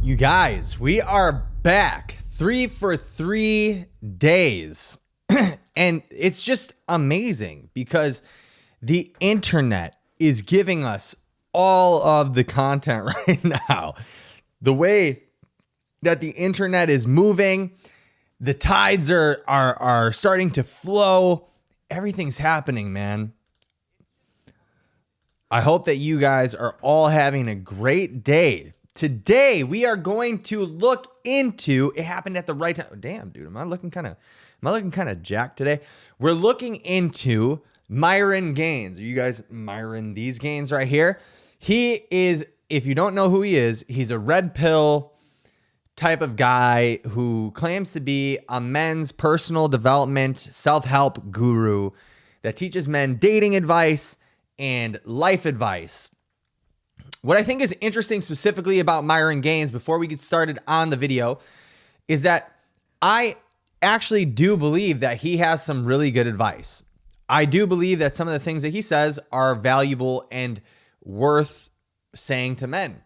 You guys, we are back 3 for 3 days. And it's just amazing because the internet is giving us all of the content right now. The way that the internet is moving, the tides are starting to flow. Everything's happening, man. I hope that you guys are all having a great day. Today, we are going to look into, it happened at the right time. Damn, dude, am I looking kind of jacked today? We're looking into Myron Gaines. Are you guys Myron these Gaines right here? He is, if you don't know who he is, he's a red pill type of guy who claims to be a men's personal development, self-help guru that teaches men dating advice and life advice. What I think is interesting specifically about Myron Gaines before we get started on the video is that I actually do believe that he has some really good advice. I do believe that some of the things that he says are valuable and worth saying to men.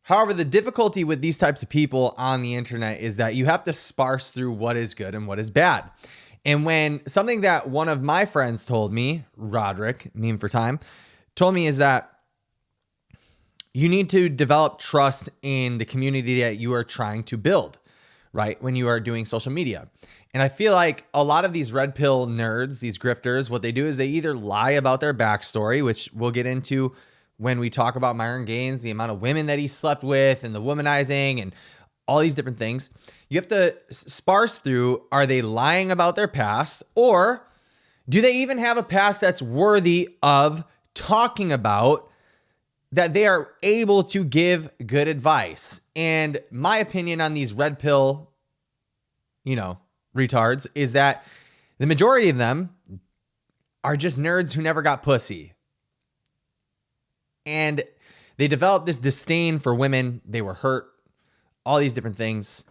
However, the difficulty with these types of people on the internet is that you have to sparse through what is good and what is bad. And when something that one of my friends told me, Roderick, meme for time, told me is that you need to develop trust in the community that you are trying to build, right? When you are doing social media. And I feel like a lot of these red pill nerds, these grifters, what they do is they either lie about their backstory, which we'll get into when we talk about Myron Gaines, the amount of women that he slept with and the womanizing and all these different things. You have to sparse through, are they lying about their past, or do they even have a past that's worthy of talking about, that they are able to give good advice? And my opinion on these red pill, retards is that the majority of them are just nerds who never got pussy. And they developed this disdain for women. They were hurt, all these different things.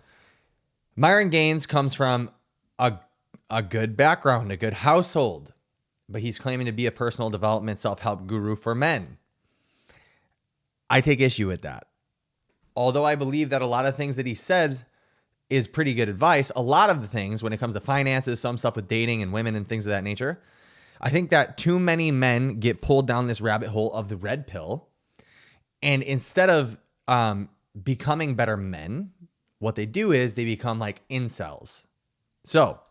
Myron Gaines comes from a good background, a good household, but he's claiming to be a personal development self-help guru for men. I take issue with that. Although I believe that a lot of things that he says is pretty good advice, a lot of the things when it comes to finances, some stuff with dating and women and things of that nature, I think that too many men get pulled down this rabbit hole of the red pill. And instead of becoming better men, what they do is they become like incels. So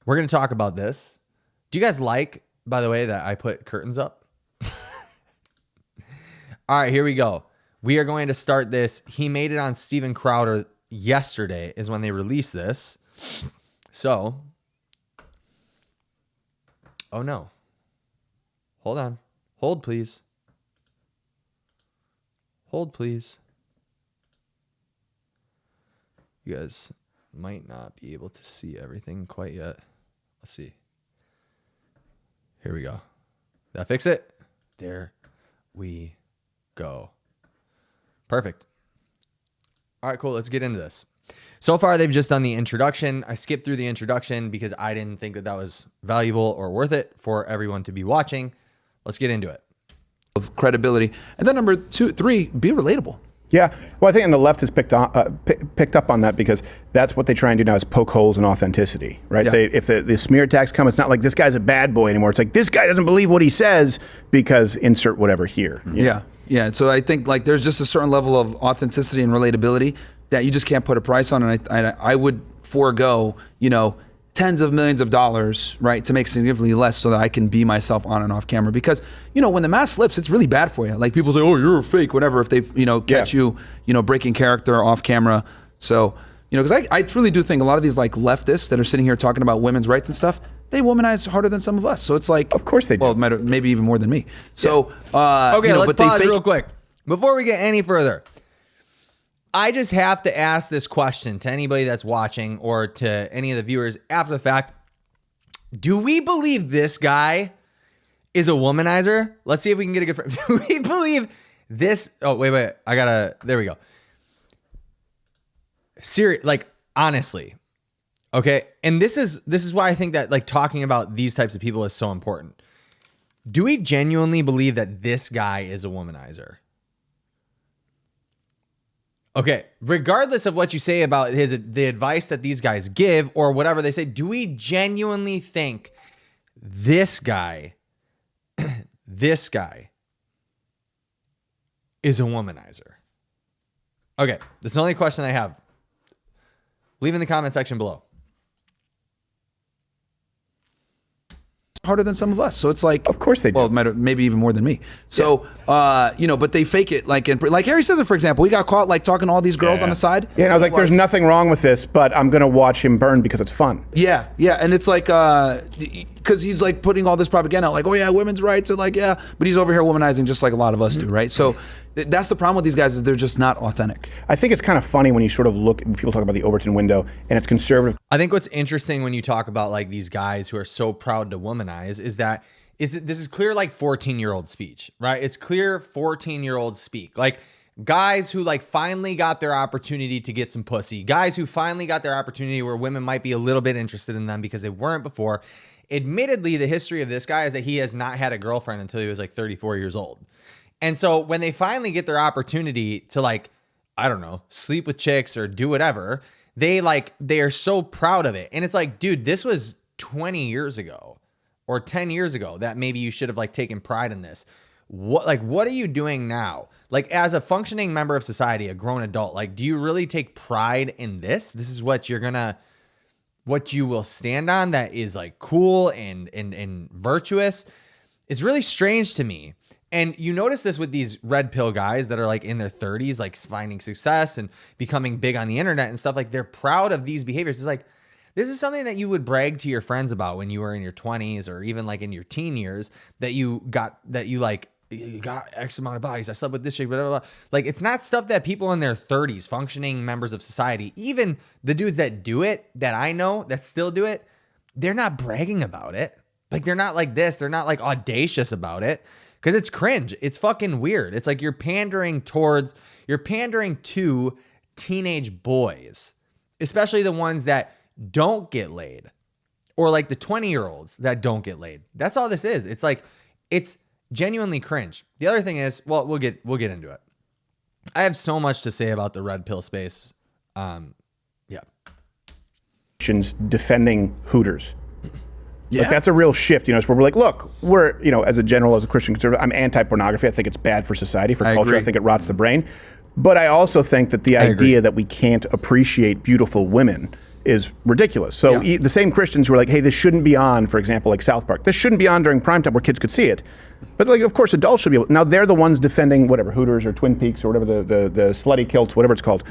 we're going to talk about this. Do you guys like, by the way, that I put curtains up? All right, here we go. We are going to start this. He made it on Steven Crowder yesterday is when they released this. So, oh no. Hold on. Hold, please. Hold, please. You guys might not be able to see everything quite yet. Let's see. Here we go. Did that fix it? There we go. Perfect. All right, cool. Let's get into this. So far, they've just done the introduction. I skipped through the introduction because I didn't think that that was valuable or worth it for everyone to be watching. Let's get into it. Of credibility. And then number 2, 3, be relatable. Yeah, well, I think, and the left has picked up on that because that's what they try and do now is poke holes in authenticity, right? Yeah. If the smear attacks come, it's not like this guy's a bad boy anymore. It's like this guy doesn't believe what he says because insert whatever here. Yeah, yeah. So I think like there's just a certain level of authenticity and relatability that you just can't put a price on, and I would forego, tens of millions of dollars, right, to make significantly less so that I can be myself on and off camera. Because, when the mask slips, it's really bad for you. Like people say, oh, you're a fake, whatever, if they, catch you, breaking character off camera. So, because I truly do think a lot of these like leftists that are sitting here talking about women's rights and stuff, they womanize harder than some of us. So it's like, of course they do. Well, maybe even more than me. So, okay, let's pause real quick. Before we get any further, I just have to ask this question to anybody that's watching or to any of the viewers after the fact. Do we believe this guy is a womanizer? Let's see if we can get a good... Do we believe this... Oh, wait. There we go. Honestly. Okay? And this is why I think that like talking about these types of people is so important. Do we genuinely believe that this guy is a womanizer? Okay, regardless of what you say about the advice that these guys give or whatever they say, do we genuinely think this guy this guy is a womanizer? Okay, that's the only question I have. Leave in the comment section below. Harder than some of us, so it's like, Of course they do. well, maybe even more than me. So but they fake it, like Harry says it, for example. He got caught like talking to all these girls on the side. Yeah, and I was like, there's nothing wrong with this, but I'm going to watch him burn because it's fun. Yeah, and it's like, because he's like putting all this propaganda out, like, oh yeah, women's rights, and like, yeah, but he's over here womanizing just like a lot of us do, right? So that's the problem with these guys, is they're just not authentic. I think it's kind of funny when you sort of look, when people talk about the Overton window, and it's conservative. I think what's interesting when you talk about like these guys who are so proud to womanize is that this is clear like 14-year-old speech, right? It's clear 14-year-olds speak. Like guys who like finally got their opportunity to get some pussy, guys who finally got their opportunity where women might be a little bit interested in them because they weren't before. Admittedly, the history of this guy is that he has not had a girlfriend until he was like 34 years old. And so when they finally get their opportunity to like, I don't know, sleep with chicks or do whatever, they are so proud of it. And it's like, dude, this was 20 years ago or 10 years ago that maybe you should have like taken pride in this. What are you doing now? Like as a functioning member of society, a grown adult, like, do you really take pride in this? This is what what you will stand on that is like cool and virtuous. It's really strange to me. And you notice this with these red pill guys that are like in their 30s, like finding success and becoming big on the internet and stuff. Like they're proud of these behaviors. It's like, this is something that you would brag to your friends about when you were in your 20s or even like in your teen years, that you got X amount of bodies. I slept with this chick, blah, blah, blah. Like, it's not stuff that people in their 30s, functioning members of society, even the dudes that do it, that I know that still do it, they're not bragging about it. Like, they're not like this. They're not like audacious about it because it's cringe. It's fucking weird. It's like you're pandering to teenage boys, especially the ones that don't get laid, or like the 20-year-olds that don't get laid. That's all this is. It's like, it's genuinely cringe. The other thing is, well, we'll get into it. I have so much to say about the red pill space. Yeah. Defending Hooters. Yeah. Like that's a real shift, where we're like, look, we're, as a Christian conservative, I'm anti-pornography. I think it's bad for society, for culture. Agree. I think it rots the brain. But I also think that the idea that we can't appreciate beautiful women is ridiculous. So the same Christians who are like, hey, this shouldn't be on, for example, like South Park. This shouldn't be on during primetime where kids could see it. But like, of course, adults should be able. Now they're the ones defending whatever, Hooters or Twin Peaks or whatever, the slutty kilt, whatever it's called.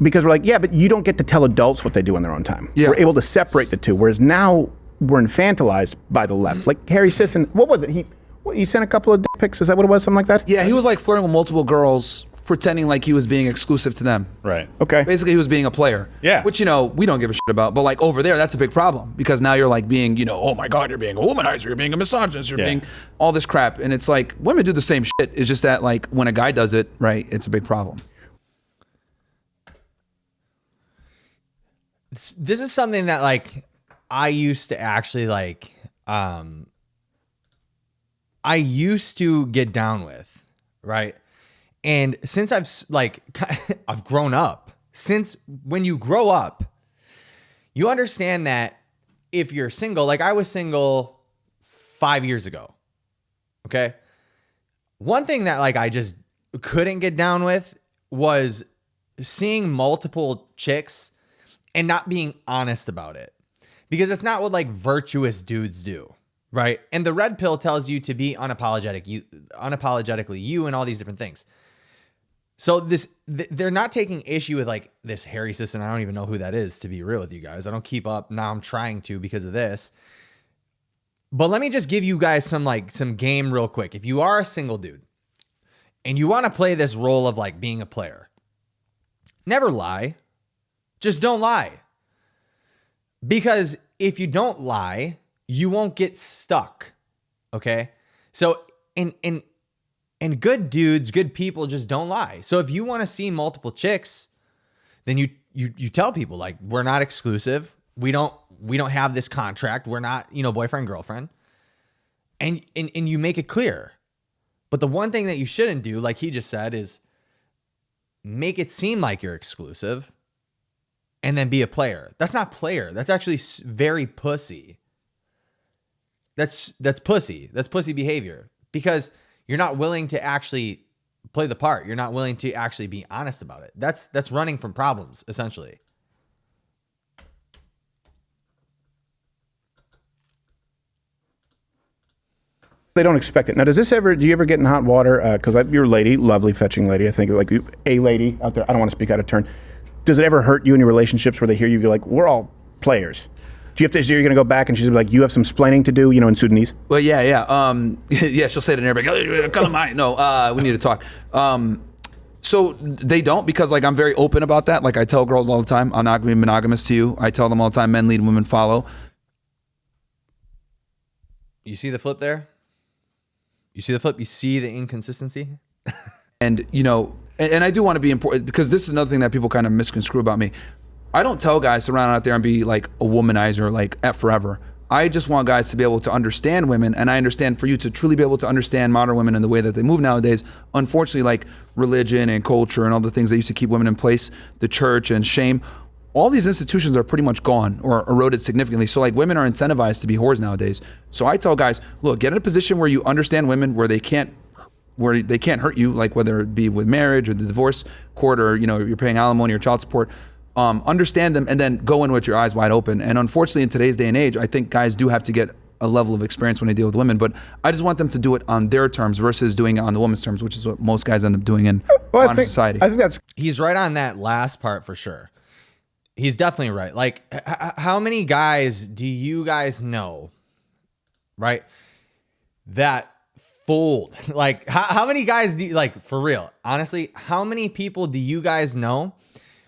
Because we're like, yeah, but you don't get to tell adults what they do in their own time. Yeah. We're able to separate the two. Whereas now we're infantilized by the left. Like Harry Sisson, what was it? He sent a couple of dick pics. Is that what it was? Something like that? Yeah, he was like flirting with multiple girls, pretending like he was being exclusive to them. Right. Okay. Basically, he was being a player. Yeah. Which, we don't give a shit about. But like over there, that's a big problem because now you're like being, oh my God, you're being a womanizer, you're being a misogynist, you're being all this crap. And it's like, women do the same shit. It's just that like when a guy does it, right, it's a big problem. This is something that like I used to actually like, I used to get down with, right? And since I've grown up, since when you grow up, you understand that if you're single, like I was single 5 years ago, okay? One thing that like I just couldn't get down with was seeing multiple chicks and not being honest about it, because it's not what like virtuous dudes do, right? And the red pill tells you to be unapologetically you and all these different things. So they're not taking issue with like this Harry Sisson. I don't even know who that is, to be real with you guys. I don't keep up. Now I'm trying to because of this. But let me just give you guys some game real quick. If you are a single dude and you want to play this role of like being a player, never lie. Just don't lie. Because if you don't lie, you won't get stuck. Okay? So and good dudes, good people just don't lie. So if you want to see multiple chicks, then you tell people like, we're not exclusive. We don't have this contract. We're not, boyfriend, girlfriend. And you make it clear. But the one thing that you shouldn't do, like he just said, is make it seem like you're exclusive and then be a player. That's not player. That's actually very pussy. That's pussy. That's pussy behavior because you're not willing to actually play the part. You're not willing to actually be honest about it. That's running from problems, essentially. They don't expect it. Now, do you ever get in hot water? Because you're a lady, lovely, fetching lady. I think like a lady out there. I don't want to speak out of turn. Does it ever hurt you in your relationships where they hear you go like, we're all players? Do you have to, so you're going to go back and she's like, you have some splaining to do, in Sudanese? Well, yeah. Yeah, she'll say it in Arabic. No, we need to talk. So they don't, because like I'm very open about that. Like I tell girls all the time, I'm not going to be monogamous to you. I tell them all the time, men lead, women follow. You see the flip there? You see the flip? You see the inconsistency? And, and I do want to be important because this is another thing that people kind of misconstrue about me. I don't tell guys to run out there and be like a womanizer, like at forever. I just want guys to be able to understand women. And I understand for you to truly be able to understand modern women and the way that they move nowadays. Unfortunately, like religion and culture and all the things that used to keep women in place, the church and shame, all these institutions are pretty much gone or eroded significantly. So like women are incentivized to be whores nowadays. So I tell guys, look, get in a position where you understand women, where they can't hurt you, like whether it be with marriage or the divorce court or, you're paying alimony or child support. Understand them and then go in with your eyes wide open. And unfortunately, in today's day and age, I think guys do have to get a level of experience when they deal with women, but I just want them to do it on their terms versus doing it on the woman's terms, which is what most guys end up doing in modern society. I think he's right on that last part for sure. He's definitely right. Like, how many guys do you guys know, right, that fold? Like, how many guys do you, like, for real, honestly, how many people do you guys know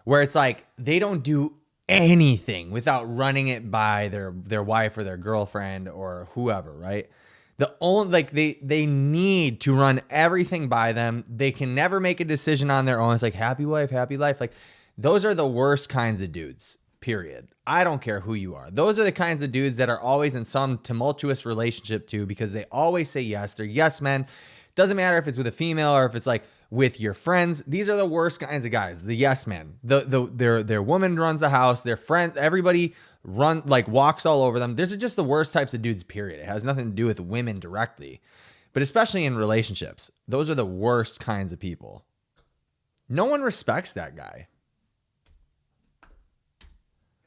where it's like they don't do anything without running it by their wife or their girlfriend or whoever, right? The only, like, they need to run everything by them. They can never make a decision on their own. It's like happy wife, happy life. Like, those are the worst kinds of dudes, period. I don't care who you are. Those are the kinds of dudes that are always in some tumultuous relationship too, because they always say yes. They're yes men. Doesn't matter if it's with a female or if it's like with your friends. These are the worst kinds of guys. The yes men. Their woman runs the house. Their friend, everybody walks all over them. These are just the worst types of dudes, period. It has nothing to do with women directly, but especially in relationships. Those are the worst kinds of people. No one respects that guy.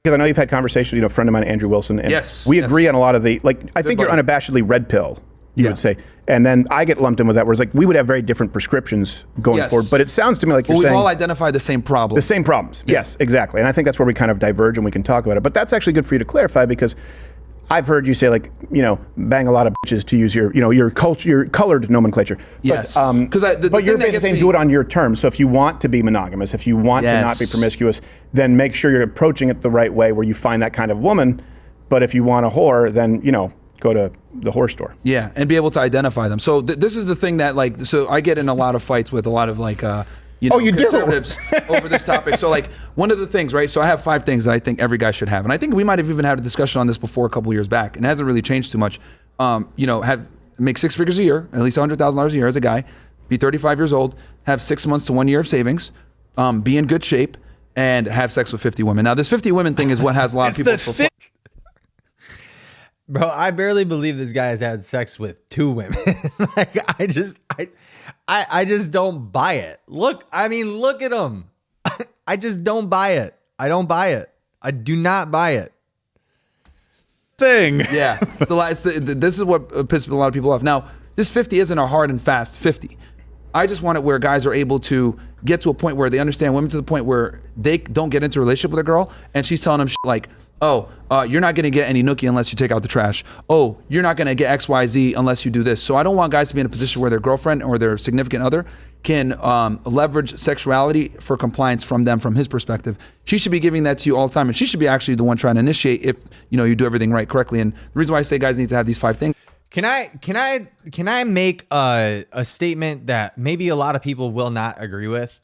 Because I know you've had conversations, a friend of mine, Andrew Wilson, and yes, we agree on a lot of the, I think you're unabashedly red pill, you would say. And then I get lumped in with that, where it's like we would have very different prescriptions going forward. But it sounds to me like you're saying... we've all identified the same problem. The same problems, yes, exactly. And I think that's where we kind of diverge and we can talk about it. But that's actually good for you to clarify, because I've heard you say, like, bang a lot of bitches, to use your, your culture, your colored nomenclature. Yes. But you're basically saying do it on your terms. So if you want to be monogamous, if you want to not be promiscuous, then make sure you're approaching it the right way, where you find that kind of woman. But if you want a whore, then, go to the whore store. Yeah, and be able to identify them. So this is the thing that, like, so I get in a lot of fights with a lot of, like, conservatives over this topic. So like one of the things, right? So I have 5 things that I think every guy should have. And I think we might have even had a discussion on this before a couple years back, and it hasn't really changed too much. Make 6 figures a year, at least $100,000 a year as a guy, be 35 years old, have 6 months to 1 year of savings, be in good shape, and have sex with 50 women. Now this 50 women thing is what has a lot of people. Bro, I barely believe this guy has had sex with 2 women. Like, I just don't buy it. Look at him. I just don't buy it. I don't buy it. I do not buy it. Yeah. This is what pisses a lot of people off. Now, this 50 isn't a hard and fast 50. I just want it where guys are able to get to a point where they understand women, to the point where they don't get into a relationship with a girl and she's telling them shit like, oh, you're not going to get any nookie unless you take out the trash. Oh, you're not going to get XYZ unless you do this. So I don't want guys to be in a position where their girlfriend or their significant other can leverage sexuality for compliance from them, from his perspective. She should be giving that to you all the time, and she should be actually the one trying to initiate if you do everything right, correctly. And the reason why I say guys need to have these 5 things. Can I make a statement that maybe a lot of people will not agree with?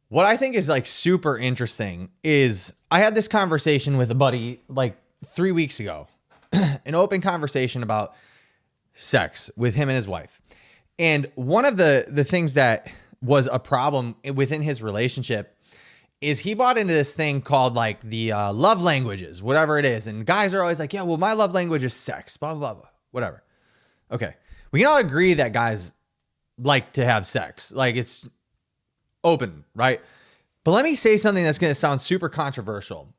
What I think is like super interesting is I had this conversation with a buddy like 3 weeks ago, an open conversation about sex with him and his wife. And one of the things that was a problem within his relationship is he bought into this thing called like the love languages, whatever it is. And guys are always like, yeah, well, my love language is sex, blah, blah, blah, whatever. Okay. We can all agree that guys like to have sex. Like it's open, right? But let me say something that's going to sound super controversial.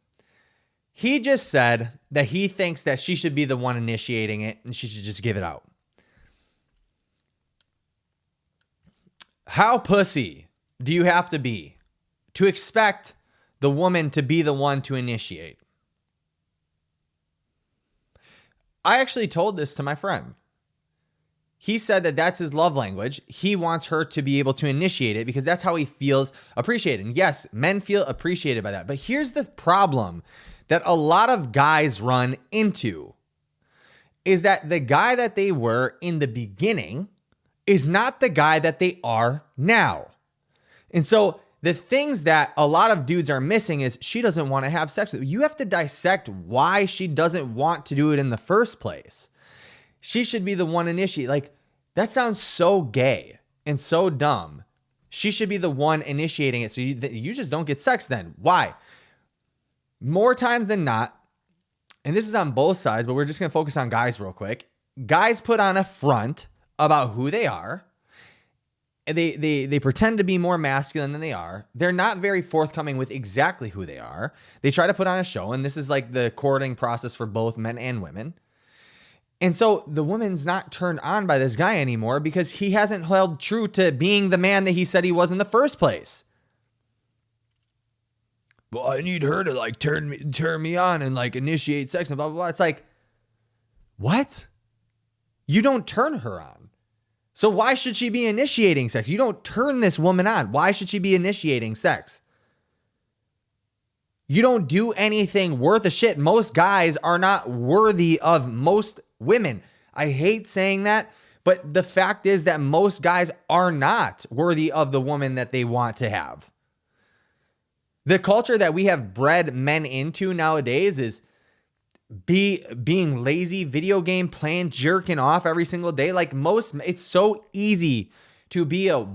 He just said that he thinks that she should be the one initiating it and she should just give it out. How pussy do you have to be to expect the woman to be the one to initiate? I actually told this to my friend. He said that that's his love language. He wants her to be able to initiate it because that's how he feels appreciated. And yes, men feel appreciated by that. But here's the problem that a lot of guys run into is that the guy that they were in the beginning is not the guy that they are now. And so the things that a lot of dudes are missing is she doesn't want to have sex with you. You have to dissect why she doesn't want to do it in the first place. She should be the one initiate. Like, that sounds so gay and so dumb. She should be the one initiating it. So you just don't get sex then. Why? More times than not, and this is on both sides, but we're just going to focus on guys real quick. Guys put on a front about who they are. They pretend to be more masculine than they are. They're not very forthcoming with exactly who they are. They try to put on a show, and this is like the courting process for both men and women. And so the woman's not turned on by this guy anymore because he hasn't held true to being the man that he said he was in the first place. Well, I need her to like turn me on and like initiate sex and blah, blah, blah. It's like, what? You don't turn her on. So why should she be initiating sex? You don't turn this woman on. Why should she be initiating sex? You don't do anything worth a shit. Most guys are not worthy of most women. I hate saying that, but the fact is that most guys are not worthy of the woman that they want to have. The culture that we have bred men into nowadays is being lazy, video game playing, jerking off every single day. Like it's so easy to be a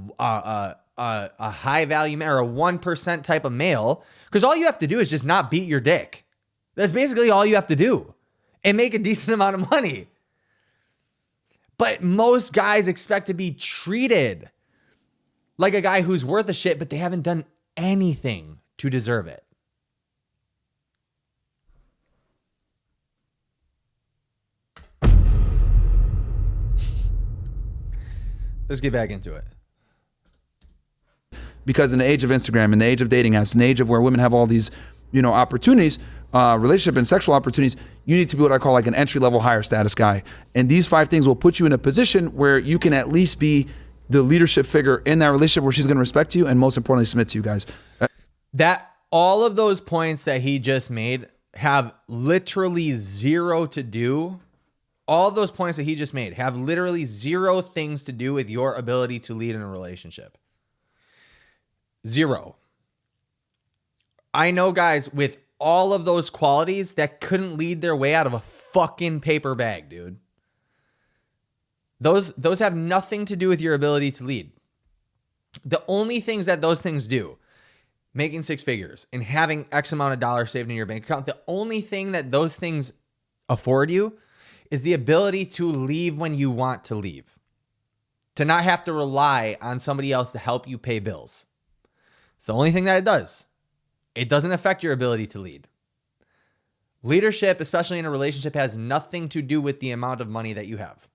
high value man or a 1% type of male because all you have to do is just not beat your dick. That's basically all you have to do and make a decent amount of money. But most guys expect to be treated like a guy who's worth a shit, but they haven't done anything to deserve it. Let's get back into it. Because in the age of Instagram, in the age of dating apps, in the age of where women have all these, opportunities, relationship and sexual opportunities, you need to be what I call like an entry-level higher status guy. And these 5 things will put you in a position where you can at least be the leadership figure in that relationship where she's going to respect you and most importantly submit to you guys. That all of those points that he just made have literally zero to do. All of those points that he just made have literally 0 things to do with your ability to lead in a relationship. 0. I know guys with all of those qualities that couldn't lead their way out of a fucking paper bag, dude. Those have nothing to do with your ability to lead. The only things that those things do, making 6 figures and having X amount of dollars saved in your bank account, the only thing that those things afford you is the ability to leave when you want to leave. To not have to rely on somebody else to help you pay bills. It's the only thing that it does. It doesn't affect your ability to lead. Leadership, especially in a relationship, has nothing to do with the amount of money that you have.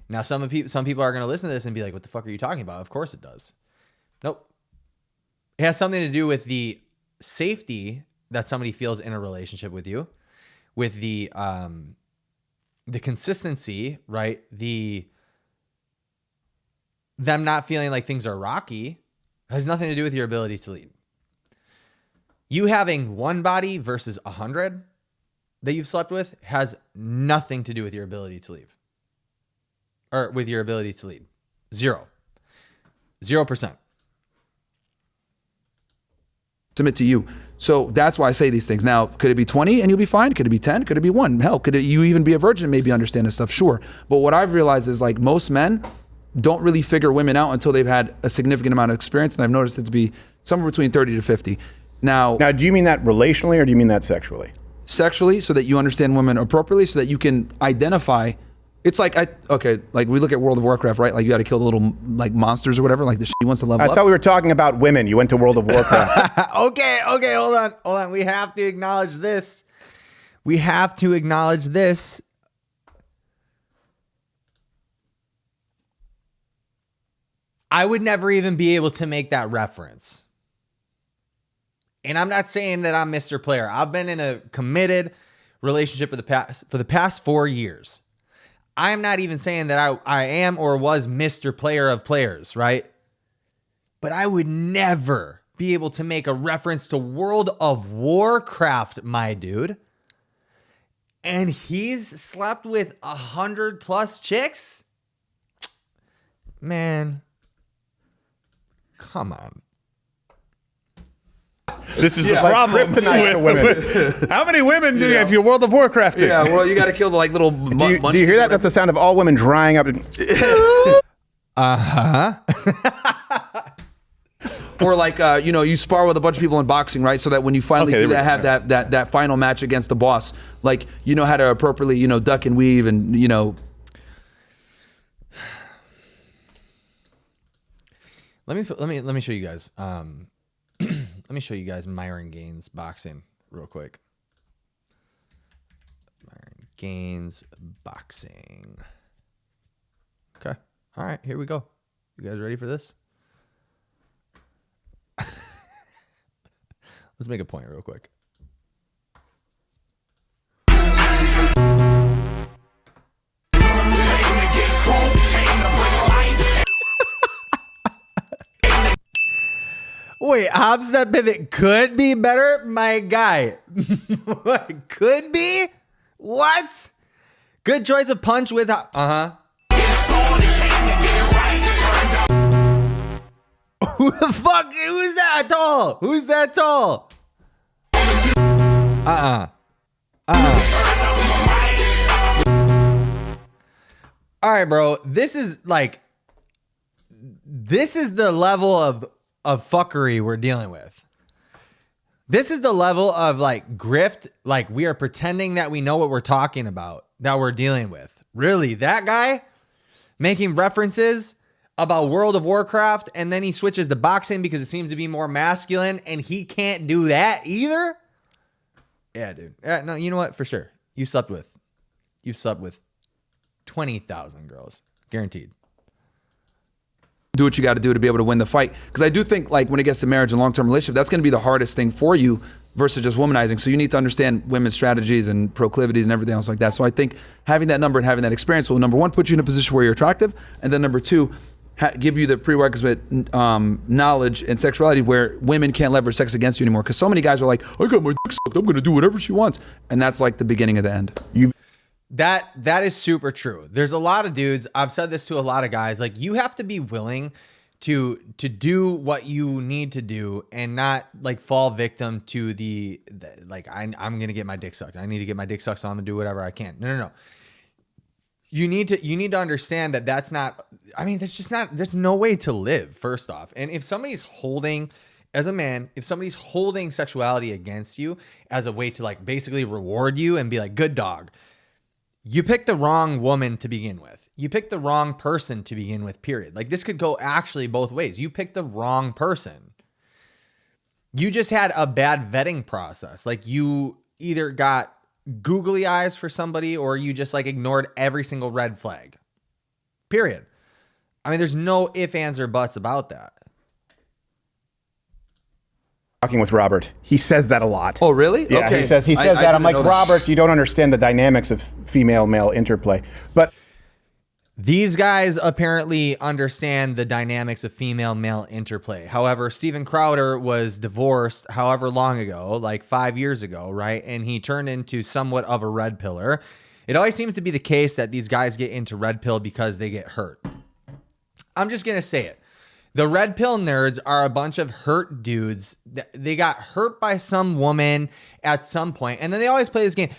Now, some people are going to listen to this and be like, what the fuck are you talking about? Of course it does. Nope. It has something to do with the safety that somebody feels in a relationship with you, with the consistency, right? Them not feeling like things are rocky has nothing to do with your ability to lead. You having one body versus 100 that you've slept with has nothing to do with your ability to leave. Or with your ability to lead. 0%. Submit to you. So that's why I say these things. Now, could it be 20 and you'll be fine? Could it be 10? Could it be 1? Hell, you even be a virgin and maybe understand this stuff? Sure. But what I've realized is like most men, don't really figure women out until they've had a significant amount of experience, and I've noticed it to be somewhere between 30 to 50. Now, do you mean that relationally or do you mean that sexually? Sexually, so that you understand women appropriately, so that you can identify. It's like like we look at World of Warcraft, right? Like you got to kill the little like monsters or whatever, like the shit wants to level up. I thought we were talking about women. You went to World of Warcraft. Okay, hold on. We have to acknowledge this. I would never even be able to make that reference. And I'm not saying that I'm Mr. Player. I've been in a committed relationship for the past 4 years. I'm not even saying that I am or was Mr. Player of players, right? But I would never be able to make a reference to World of Warcraft, my dude. And he's slept with 100+ chicks? Man, come on. This is the problem kryptonite to women. How many women do you have if you're World of Warcraft? Yeah, well, you got to kill the like little. Do you hear that? That's the sound of all women drying up. Or like you spar with a bunch of people in boxing, right? So that when you finally have that final match against the boss, like you know how to appropriately duck and weave and Let me show you guys. Let me show you guys Myron Gaines boxing real quick. Myron Gaines boxing. Okay. All right, here we go. You guys ready for this? Let's make a point real quick. Wait, Hobbs, that pivot could be better? My guy. Could be? What? Good choice of punch with... Who the fuck? Who's that tall? Who's that tall? All right, bro. This is the level of fuckery we're dealing with. This is the level of like grift. Like we are pretending that we know what we're talking about, that we're dealing with. Really, that guy making references about World of Warcraft, and then he switches to boxing because it seems to be more masculine, and he can't do that either. Yeah, dude. Yeah, no, you know what? For sure. You've slept with 20,000 girls. Guaranteed. Do what you got to do to be able to win the fight. Because I do think like when it gets to marriage and long-term relationship, that's going to be the hardest thing for you versus just womanizing. So you need to understand women's strategies and proclivities and everything else like that. So I think having that number and having that experience will, number one, put you in a position where you're attractive. And then number two, give you the prerequisite knowledge and sexuality where women can't leverage sex against you anymore. Because so many guys are like, I got my dick sucked, I'm going to do whatever she wants. And that's like the beginning of the end. That is super true. There's a lot of dudes, I've said this to a lot of guys, like you have to be willing to do what you need to do and not like fall victim to the like I'm going to get my dick sucked. I need to get my dick sucked, so I'm going to do whatever I can. No. You need to understand that that's not, I mean, there's no way to live, first off. And if somebody's holding, as a man, if somebody's holding sexuality against you as a way to like basically reward you and be like, good dog, you picked the wrong woman to begin with. You picked the wrong person to begin with, period. Like this could go actually both ways. You picked the wrong person. You just had a bad vetting process. Like you either got googly eyes for somebody or you just like ignored every single red flag, period. I mean, there's no ifs, ands, or buts about that. Talking with Robert, he says that a lot. Oh, really? Yeah, okay. he says that. I'm like, Robert, you don't understand the dynamics of female-male interplay. But these guys apparently understand the dynamics of female-male interplay. However, Steven Crowder was divorced however long ago, like 5 years ago, right? And he turned into somewhat of a red pillar. It always seems to be the case that these guys get into red pill because they get hurt. I'm just going to say it. The red pill nerds are a bunch of hurt dudes. They got hurt by some woman at some point, and then they always play this game.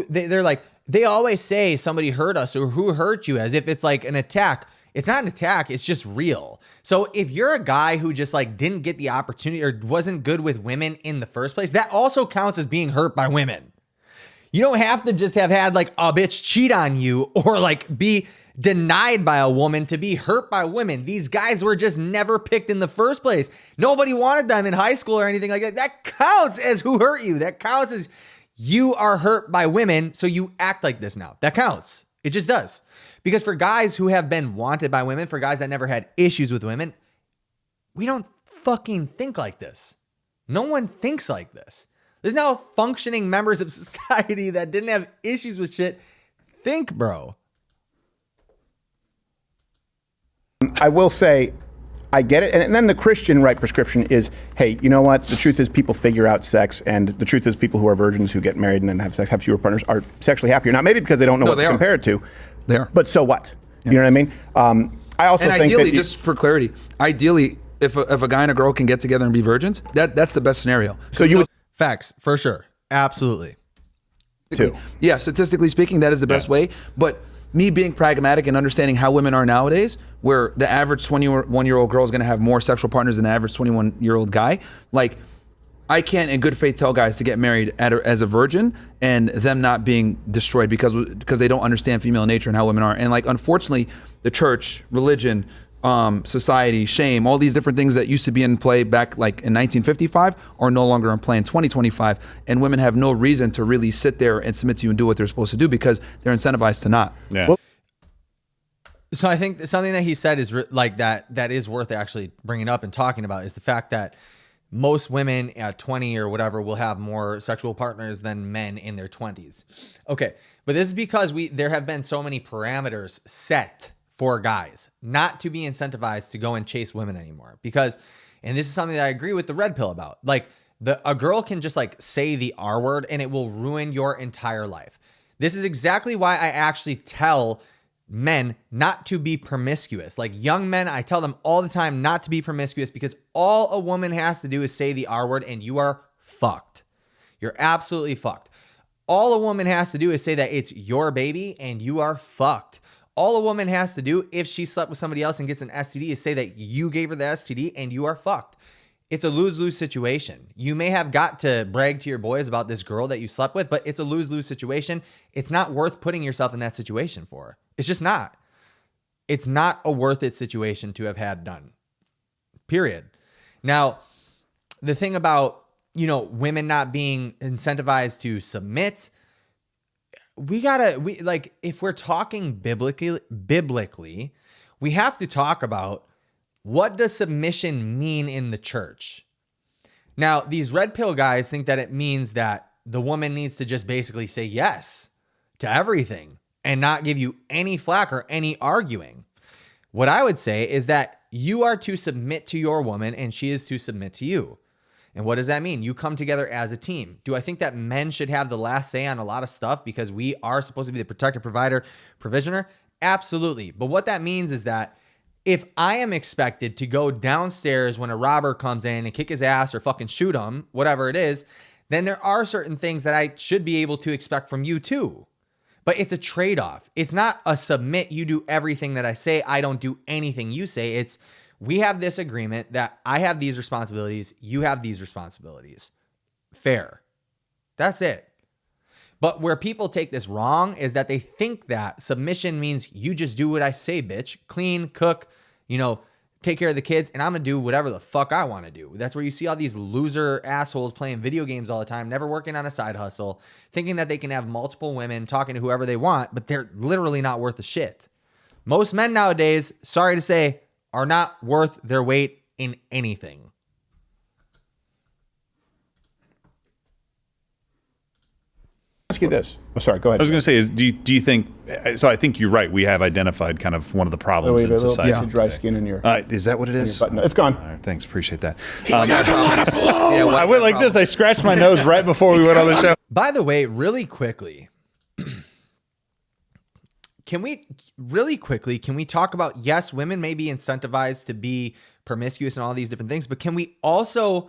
They're like, they always say somebody hurt us or who hurt you as if it's like an attack. It's not an attack. It's just real. So if you're a guy who just like didn't get the opportunity or wasn't good with women in the first place, that also counts as being hurt by women. You don't have to just have had like a bitch cheat on you or like be denied by a woman to be hurt by women. These guys were just never picked in the first place. Nobody wanted them in high school or anything like that. That counts as who hurt you. That counts as you are hurt by women, so you act like this now. That counts. It just does. Because for guys who have been wanted by women, for guys that never had issues with women, we don't fucking think like this. No one thinks like this. There's now functioning members of society that didn't have issues with shit. Think, bro. I will say, I get it. And then the Christian right prescription is, hey, you know what? The truth is people figure out sex, and the truth is people who are virgins who get married and then have sex, have fewer partners, are sexually happier. Now, maybe because they don't know what to compare it to. They are. But so what? Yeah. You know what I mean? I also and think ideally, that just for clarity, ideally, if a guy and a girl can get together and be virgins, that's the best scenario. So you would... Facts, for sure. Absolutely. Too. Yeah, statistically speaking, that is the best way. But me being pragmatic and understanding how women are nowadays, where the average 21-year-old girl is going to have more sexual partners than the average 21-year-old guy, like I can't in good faith tell guys to get married as a virgin and them not being destroyed because they don't understand female nature and how women are. And like, unfortunately, the church, religion, society, shame, all these different things that used to be in play back like in 1955 are no longer in play in 2025. And women have no reason to really sit there and submit to you and do what they're supposed to do because they're incentivized to not. Yeah. Well, so I think something that he said is like that is worth actually bringing up and talking about is the fact that most women at 20 or whatever will have more sexual partners than men in their 20s. Okay, but this is because there have been so many parameters set for guys not to be incentivized to go and chase women anymore. Because, and this is something that I agree with the red pill about, like a girl can just like say the R word and it will ruin your entire life. This is exactly why I actually tell men not to be promiscuous. Like young men, I tell them all the time not to be promiscuous because all a woman has to do is say the R word and you are fucked. You're absolutely fucked. All a woman has to do is say that it's your baby and you are fucked. All a woman has to do if she slept with somebody else and gets an STD is say that you gave her the STD and you are fucked. It's a lose-lose situation. You may have got to brag to your boys about this girl that you slept with, but it's a lose-lose situation. It's not worth putting yourself in that situation for. It's just not. It's not a worth it situation to have had done. Period. Now, the thing about, women not being incentivized to submit, if we're talking biblically, we have to talk about what does submission mean in the church. Now, these red pill guys think that it means that the woman needs to just basically say yes to everything and not give you any flack or any arguing. What I would say is that you are to submit to your woman and she is to submit to you. And what does that mean? You come together as a team. Do I think that men should have the last say on a lot of stuff because we are supposed to be the protector, provider, provisioner? Absolutely. But what that means is that if I am expected to go downstairs when a robber comes in and kick his ass or fucking shoot him, whatever it is, then there are certain things that I should be able to expect from you too. But it's a trade-off. It's not a submit, you do everything that I say, I don't do anything you say. It's we have this agreement that I have these responsibilities, you have these responsibilities. Fair. That's it. But where people take this wrong is that they think that submission means you just do what I say, bitch. Clean, cook, take care of the kids, and I'm going to do whatever the fuck I want to do. That's where you see all these loser assholes playing video games all the time, never working on a side hustle, thinking that they can have multiple women talking to whoever they want, but they're literally not worth a shit. Most men nowadays, sorry to say, are not worth their weight in anything. Ask you this. Oh, sorry, go ahead. I was going to say, do you think, so I think you're right. We have identified kind of one of the problems in society. Dry skin in your... Is that what it is? It's gone. All right, thanks, appreciate that. He has a lot of blow. I went like this. I scratched my nose right before we went on the show. By the way, really quickly, can we talk about, yes, women may be incentivized to be promiscuous and all these different things, but can we also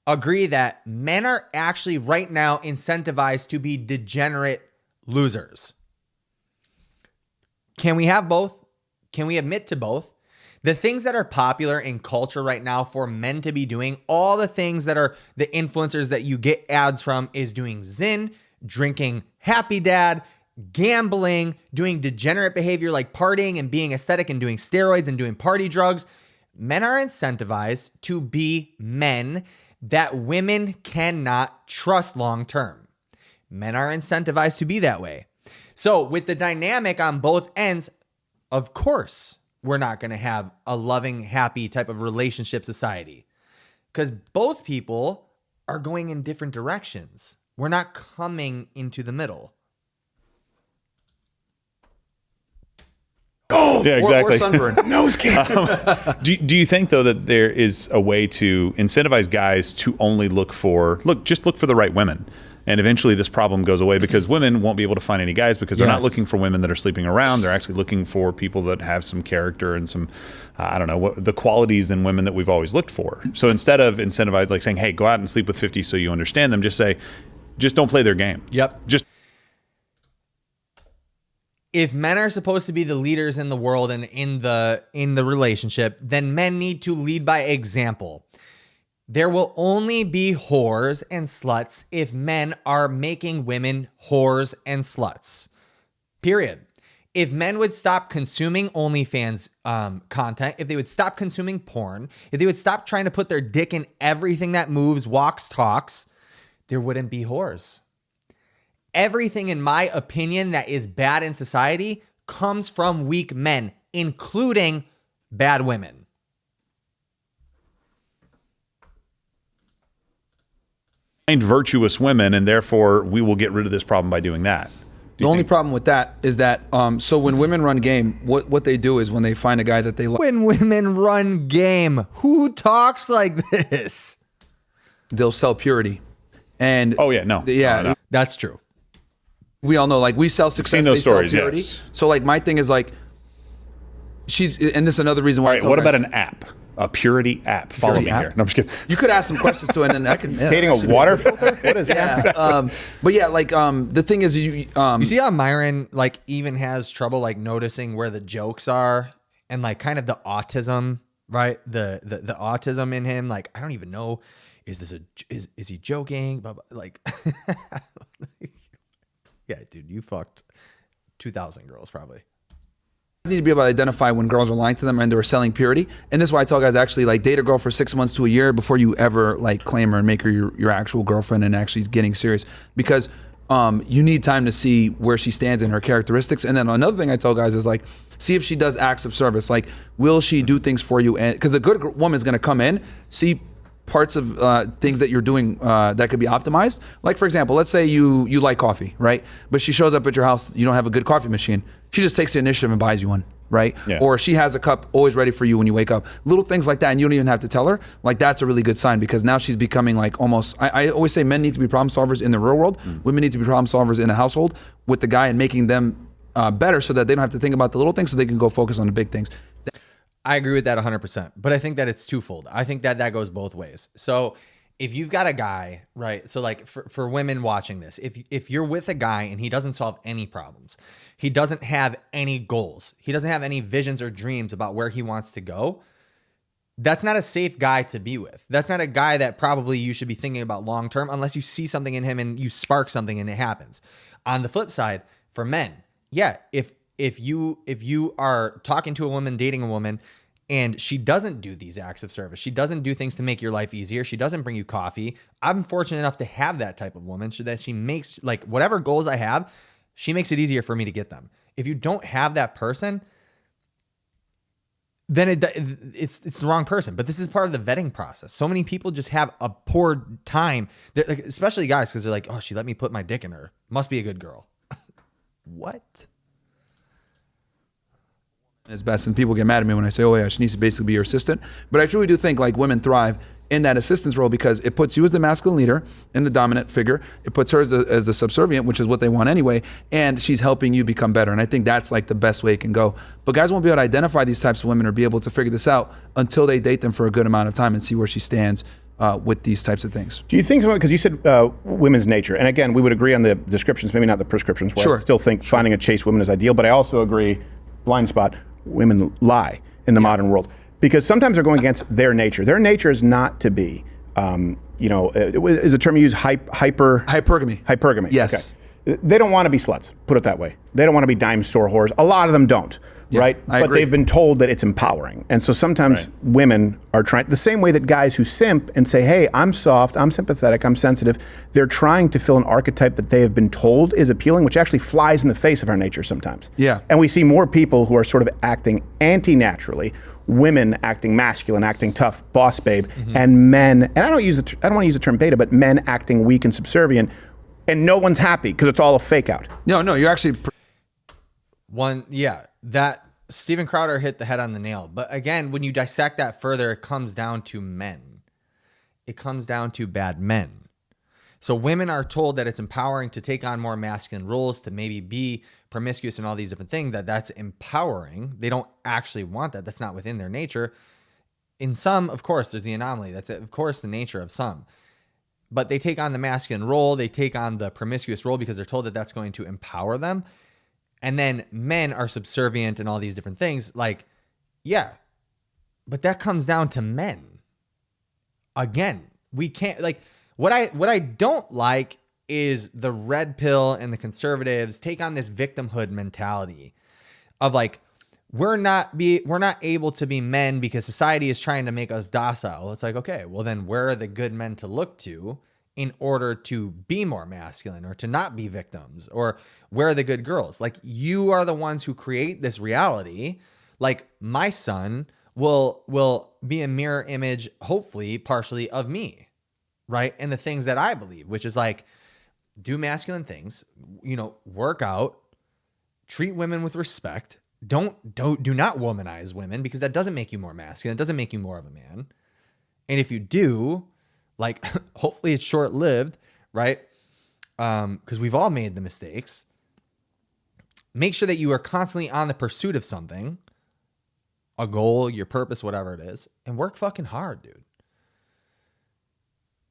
agree that men are actually right now incentivized to be degenerate losers? Can we have both? Can we admit to both? The things that are popular in culture right now for men to be doing, all the things that are the influencers that you get ads from is doing Zyn, drinking Happy Dad, gambling, doing degenerate behavior like partying and being aesthetic and doing steroids and doing party drugs. Men are incentivized to be men that women cannot trust long term. Men are incentivized to be that way. So with the dynamic on both ends, of course, we're not going to have a loving, happy type of relationship society because both people are going in different directions. We're not coming into the middle. Oh, yeah, exactly. Or sunburn. Nose cancer. Do you think though that there is a way to incentivize guys to only look for the right women? And eventually this problem goes away because women won't be able to find any guys because they're not looking for women that are sleeping around. They're actually looking for people that have some character and some, I don't know, what the qualities in women that we've always looked for. So instead of incentivize, like saying, hey, go out and sleep with 50 so you understand them, just say, just don't play their game. Yep. If men are supposed to be the leaders in the world and in the relationship, then men need to lead by example. There will only be whores and sluts if men are making women whores and sluts. Period. If men would stop consuming OnlyFans content, if they would stop consuming porn, if they would stop trying to put their dick in everything that moves, walks, talks, there wouldn't be whores. Everything, in my opinion, that is bad in society comes from weak men, including bad women. Find virtuous women, and therefore we will get rid of this problem by doing that. The only problem with that is that, so when women run game, what they do is when they find a guy that they like, When women run game, who talks like this? they'll sell purity. And Oh yeah, no. No. That's true. we all know, like, we sell success, seen those they stories, sell purity. yes. So like my thing is like, and this is another reason why. All right, what about an app? A purity app. Follow Purity me app? here. No, I'm just kidding. You could ask some questions to it, and then I can. Dating a water filter? What is that? Yeah. But yeah, like the thing is, you You see how Myron like even has trouble like noticing where the jokes are and like kind of the autism, right? The autism in him. Like I don't even know, is he joking? But like, yeah, dude, you fucked 2,000 girls probably. need to be able to identify when girls are lying to them and they're selling purity. And this is why I tell guys, actually, like, date a girl for 6 months to a year before you ever like claim her and make her your actual girlfriend and actually getting serious, because you need time to see where she stands in her characteristics. And then another thing I tell guys is like, see if she does acts of service. Like, will she do things for you? And because a good woman is going to come in, see parts of things that you're doing that could be optimized. Like, for example, let's say you like coffee, right? But she shows up at your house, you don't have a good coffee machine. She just takes the initiative and buys you one, right? Yeah. Or she has a cup always ready for you when you wake up. Little things like that, and you don't even have to tell her. Like, that's a really good sign, because now she's becoming like almost, I always say men need to be problem solvers in the real world. Women need to be problem solvers in a household with the guy and making them better so that they don't have to think about the little things, so they can go focus on the big things. I agree with that 100%, but I think that it's twofold. I think that goes both ways. So if you've got a guy, right? So like for women watching this, if you're with a guy and he doesn't solve any problems, he doesn't have any goals, he doesn't have any visions or dreams about where he wants to go, that's not a safe guy to be with. That's not a guy that probably you should be thinking about long-term, unless you see something in him and you spark something and it happens. On the flip side, for men, yeah, if you are talking to a woman, dating a woman, and she doesn't do these acts of service, she doesn't do things to make your life easier, she doesn't bring you coffee, I'm fortunate enough to have that type of woman, so that she makes, like, whatever goals I have, she makes it easier for me to get them. If you don't have that person, then it's the wrong person. But this is part of the vetting process. So many people just have a poor time, like, especially guys, because they're like, oh, she let me put my dick in her, must be a good girl. What? Is best, and people get mad at me when I say, oh yeah, she needs to basically be your assistant. But I truly do think like women thrive in that assistance role, because it puts you as the masculine leader and the dominant figure. It puts her as the subservient, which is what they want anyway, and she's helping you become better. And I think that's like the best way it can go. But guys won't be able to identify these types of women or be able to figure this out until they date them for a good amount of time and see where she stands with these types of things. Do you think, because you said women's nature, and again, we would agree on the descriptions, maybe not the prescriptions, where Sure. I still think finding a chaste woman is ideal, but I also agree, blind spot, women lie in the modern world, because sometimes they're going against their nature. Their nature is not to be, is a term you use, hypergamy. Hypergamy. Yes. Okay. They don't want to be sluts, put it that way. They don't want to be dime store whores. A lot of them don't, right? I but agree. they've been told that it's empowering. And so sometimes women are trying, the same way that guys who simp and say, hey, I'm soft, I'm sympathetic, I'm sensitive, they're trying to fill an archetype that they have been told is appealing, which actually flies in the face of our nature sometimes. Yeah. And we see more people who are sort of acting anti-naturally, women acting masculine, acting tough, boss babe, and men, and I don't want to use the term beta, but men acting weak and subservient, and no one's happy because it's all a fake out. No, you're actually that Steven Crowder hit the head on the nail. But again, when you dissect that further, it comes down to men. It comes down to bad men. So women are told that it's empowering to take on more masculine roles, to maybe be promiscuous and all these different things, that's empowering. They don't actually want that. That's not within their nature. In some, of course, there's the anomaly. That's, of course, the nature of some. But they take on the masculine role. They take on the promiscuous role because they're told that that's going to empower them. And then men are subservient and all these different things. Like, yeah, but that comes down to men. Again, we can't, like, what I don't like is the red pill and the conservatives take on this victimhood mentality of like, we're not able to be men because society is trying to make us docile. It's like, okay, well then where are the good men to look to in order to be more masculine or to not be victims? Or where are the good girls? Like, you are the ones who create this reality. Like, my son will be a mirror image, hopefully partially, of me, right? And the things that I believe, which is like, do masculine things, work out, treat women with respect. Do not womanize women, because that doesn't make you more masculine. It doesn't make you more of a man. And if you do, like, hopefully it's short-lived, right? Because we've all made the mistakes. Make sure that you are constantly on the pursuit of something, a goal, your purpose, whatever it is, and work fucking hard, dude.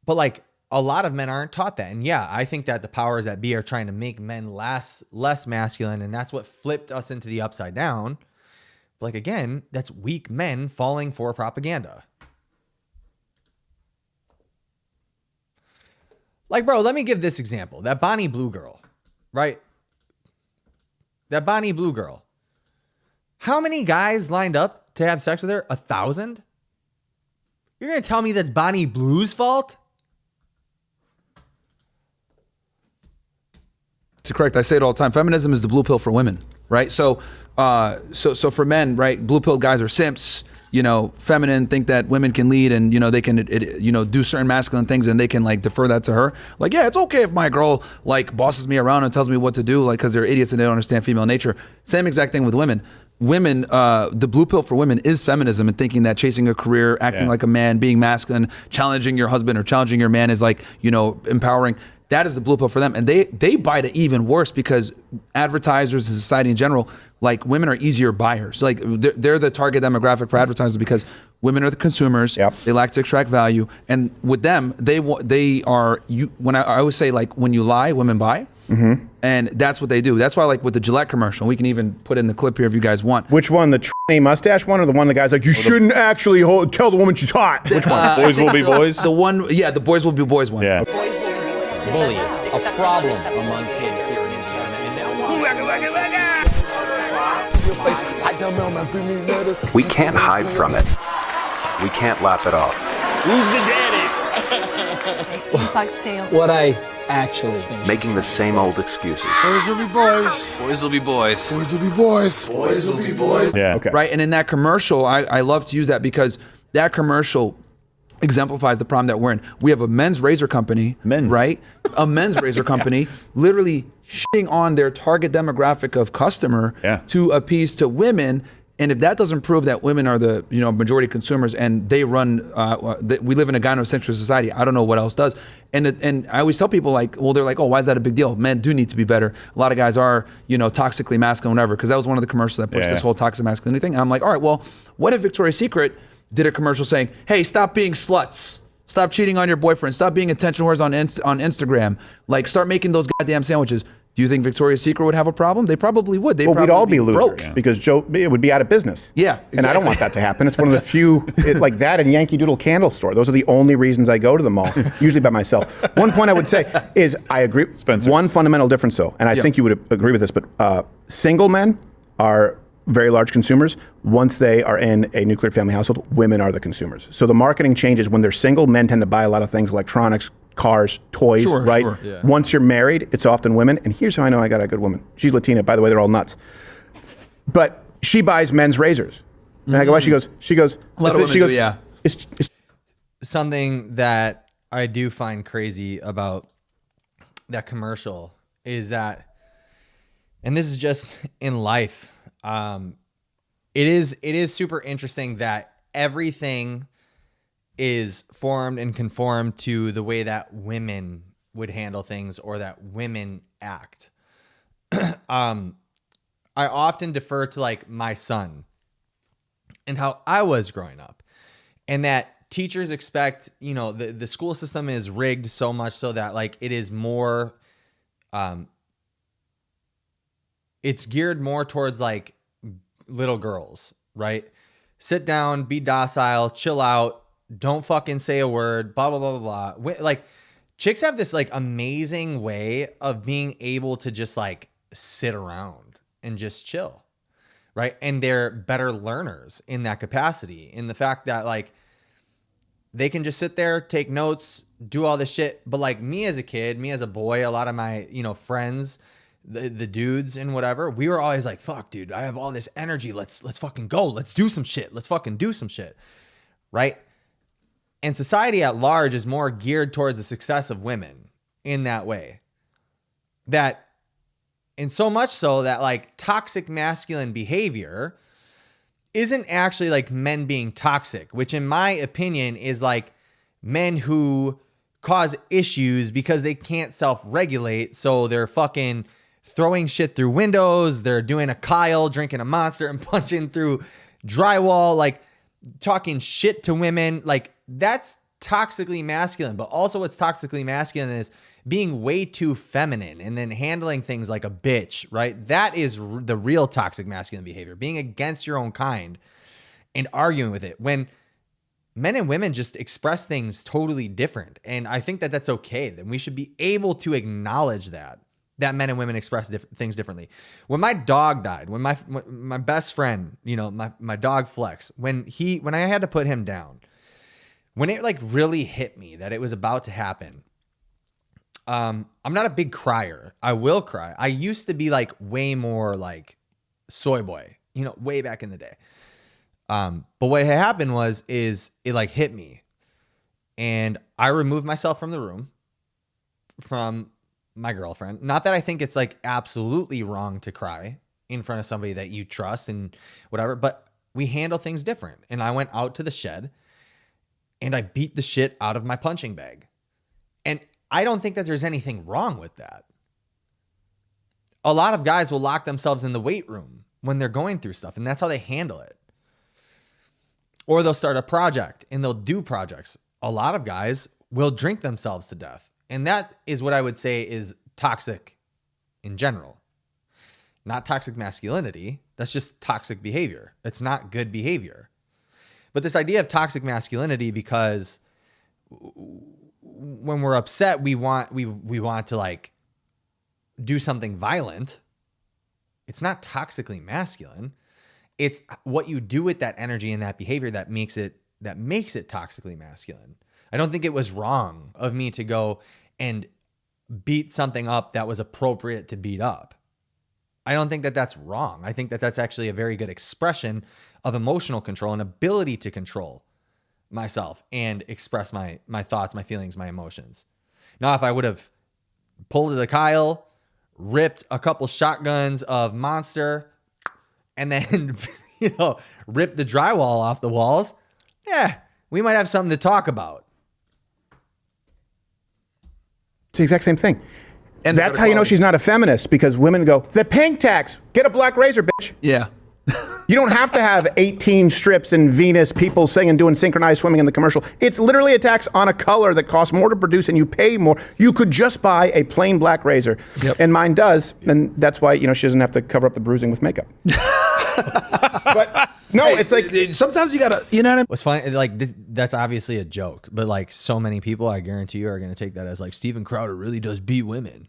But like, a lot of men aren't taught that. And yeah, I think that the powers that be are trying to make men less masculine, and that's what flipped us into the upside down. But like, again, that's weak men falling for propaganda. Like, bro, let me give this example. That Bonnie Blue girl, right? That Bonnie Blue girl. How many guys lined up to have sex with her? 1,000? You're going to tell me that's Bonnie Blue's fault? That's correct. I say it all the time. Feminism is the blue pill for women, right? So for men, right? Blue pill guys are simps. Feminine, think that women can lead, and they can do certain masculine things, and they can like defer that to her. Like, yeah, it's okay if my girl like bosses me around and tells me what to do, like, because they're idiots and they don't understand female nature. Same exact thing with women. Women, the blue pill for women is feminism, and thinking that chasing a career, acting like a man, being masculine, challenging your husband or challenging your man is like empowering. That is the blue pill for them. And they bite it even worse, because advertisers and society in general, like, women are easier buyers. Like, they're the target demographic for advertisers, because women are the consumers. Yep. They like to extract value. And with them, I always say, like, when you lie, women buy. Mm-hmm. And that's what they do. That's why, like, with the Gillette commercial, we can even put in the clip here if you guys want. Which one, the tranny mustache one, or the one the guy's like, you shouldn't actually tell the woman she's hot? Which one? Boys will be boys? The one, the boys will be boys one. Yeah. Bullying, a problem among kids here in Indiana, and now We can't hide from it. We can't laugh it off. who's the daddy? Impact sales. What I actually think Making the same old excuses. Boys will be boys. Boys will be boys. Boys will be boys. Boys will be boys. Yeah. Okay. Right. And in that commercial, I love to use that, because that commercial exemplifies the problem that we're in. We have a men's razor company, right? A men's razor company literally shitting on their target demographic of customer to appease to women. And if that doesn't prove that women are the majority consumers, and they run, we live in a gynocentric society, I don't know what else does. And I always tell people, like, well, they're like, oh, why is that a big deal? Men do need to be better. A lot of guys are, toxically masculine, whatever, because that was one of the commercials that pushed this whole toxic masculinity thing. And I'm like, all right, well, what if Victoria's Secret did a commercial saying, hey, stop being sluts. Stop cheating on your boyfriend. Stop being attention whores on Instagram. Like, start making those goddamn sandwiches. Do you think Victoria's Secret would have a problem? They probably would. They'd Well, we'd probably all be losers broke. because it would be out of business. Yeah, And I don't exactly. want that to happen. It's one of the few, like that and Yankee Doodle Candle Store. Those are the only reasons I go to the mall, usually by myself. One point I would say is I agree. Spencer's. One fundamental difference, though, and I think you would agree with this, but single men are very large consumers. Once they are in a nuclear family household, women are the consumers. So the marketing changes when they're single. Men tend to buy a lot of things, electronics, cars, toys, Sure, right? sure. Yeah. Once you're married, it's often women. And here's how I know I got a good woman. She's Latina. By the way, they're all nuts. But she buys men's razors. And I go, why? She goes, A lot of women she goes, do, yeah. It's Something that I do find crazy about that commercial is that, and this is just in life, it is super interesting that everything is formed and conformed to the way that women would handle things or that women act. I often defer to like my son and how I was growing up, and that teachers expect, the school system is rigged so much so that like it is more, it's geared more towards like little girls, right? Sit down, be docile, chill out, don't fucking say a word, blah, blah, blah, blah, blah. Like chicks have this like amazing way of being able to just like sit around and just chill, right? And they're better learners in that capacity, in the fact that like they can just sit there, take notes, do all this shit. But like me as a kid, me as a boy, a lot of my, friends, the dudes and whatever, we were always like, fuck, dude, I have all this energy. Let's fucking go. Let's do some shit. Let's fucking do some shit. Right? And society at large is more geared towards the success of women in that way. And so much so that like toxic masculine behavior isn't actually like men being toxic, which in my opinion is like men who cause issues because they can't self-regulate. So they're fucking throwing shit through windows. They're doing a Kyle, drinking a Monster and punching through drywall, like talking shit to women. Like that's toxically masculine. But also what's toxically masculine is being way too feminine and then handling things like a bitch, right? That is the real toxic masculine behavior, being against your own kind and arguing with it, when men and women just express things totally different. And I think that that's okay. Then we should be able to acknowledge that men and women express things differently. When my dog died, when my best friend, my dog Flex, when I had to put him down, when it like really hit me that it was about to happen, I'm not a big crier. I will cry. I used to be like way more like soy boy, way back in the day. But what had happened is it like hit me, and I removed myself from the room from my girlfriend. Not that I think it's like absolutely wrong to cry in front of somebody that you trust and whatever, but we handle things different. And I went out to the shed and I beat the shit out of my punching bag. And I don't think that there's anything wrong with that. A lot of guys will lock themselves in the weight room when they're going through stuff, and that's how they handle it. Or they'll start a project and they'll do projects. A lot of guys will drink themselves to death. And that is what I would say is toxic in general. Not toxic masculinity. That's just toxic behavior. It's not good behavior. But this idea of toxic masculinity, because when we're upset, we want to like do something violent. It's not toxically masculine. It's what you do with that energy and that behavior that makes it toxically masculine. I don't think it was wrong of me to go and beat something up that was appropriate to beat up. I don't think that that's wrong. I think that that's actually a very good expression of emotional control and ability to control myself and express my thoughts, my feelings, my emotions. Now, if I would have pulled the Kyle, ripped a couple shotguns of Monster, and then, ripped the drywall off the walls, we might have something to talk about. It's the exact same thing. And that's how you know she's not a feminist, because women go, the pink tax, get a black razor, bitch. Yeah. You don't have to have 18 strips in Venus, people singing, doing synchronized swimming in the commercial. It's literally a tax on a color that costs more to produce and you pay more. You could just buy a plain black razor. Yep. And mine does. And that's why, she doesn't have to cover up the bruising with makeup. But no, it's like sometimes you gotta, you know what I mean? What's funny, like that's obviously a joke, but like so many people, I guarantee you, are going to take that as like Steven Crowder really does beat women.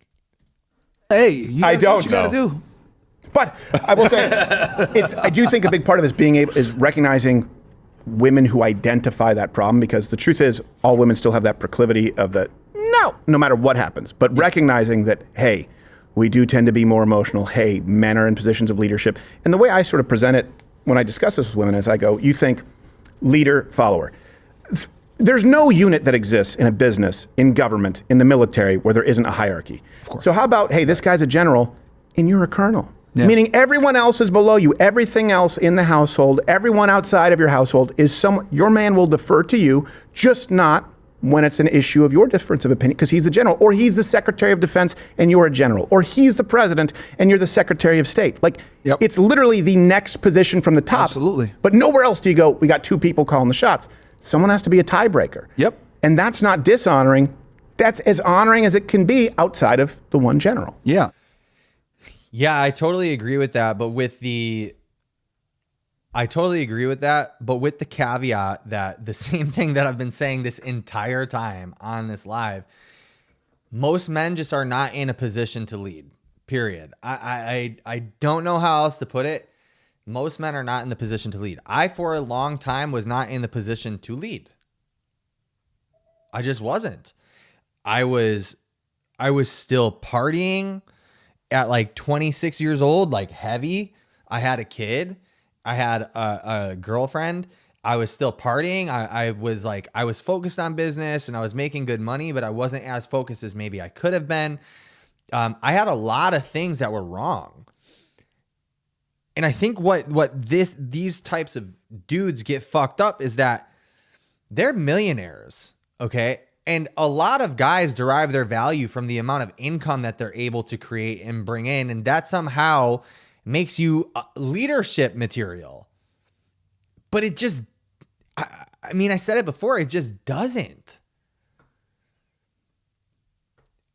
Hey, you gotta do what you gotta know. do. But I will say, I do think a big part of it is recognizing women who identify that problem, because the truth is all women still have that proclivity of that, no matter what happens, but recognizing that, hey, we do tend to be more emotional. Hey, men are in positions of leadership. And the way I sort of present it when I discuss this with women is I go, you think leader, follower. There's no unit that exists in a business, in government, in the military where there isn't a hierarchy. Of course. So how about, hey, this guy's a general and you're a colonel? Yeah. Meaning everyone else is below you. Everything else in the household, everyone outside of your household is your man will defer to you, just not when it's an issue of your difference of opinion, because he's the general, or he's the Secretary of Defense and you're a general, or he's the president and you're the Secretary of State. Like, It's literally the next position from the top. Absolutely. But nowhere else do you go, we got two people calling the shots. Someone has to be a tiebreaker. Yep. And that's not dishonoring. That's as honoring as it can be outside of the one general. Yeah. Yeah, I totally agree with that. But with the caveat that the same thing that I've been saying this entire time on this live, most men just are not in a position to lead, period. I don't know how else to put it. Most men are not in the position to lead. I, for a long time, was not in the position to lead. I just wasn't. I was still partying at like 26 years old, like heavy. I had a kid. I had a girlfriend. I was still partying. I was focused on business and I was making good money, but I wasn't as focused as maybe I could have been. I had a lot of things that were wrong. And I think what these types of dudes get fucked up is that they're millionaires, okay? And a lot of guys derive their value from the amount of income that they're able to create and bring in, and that somehow makes you leadership material. But it just, I mean, I said it before, it just doesn't.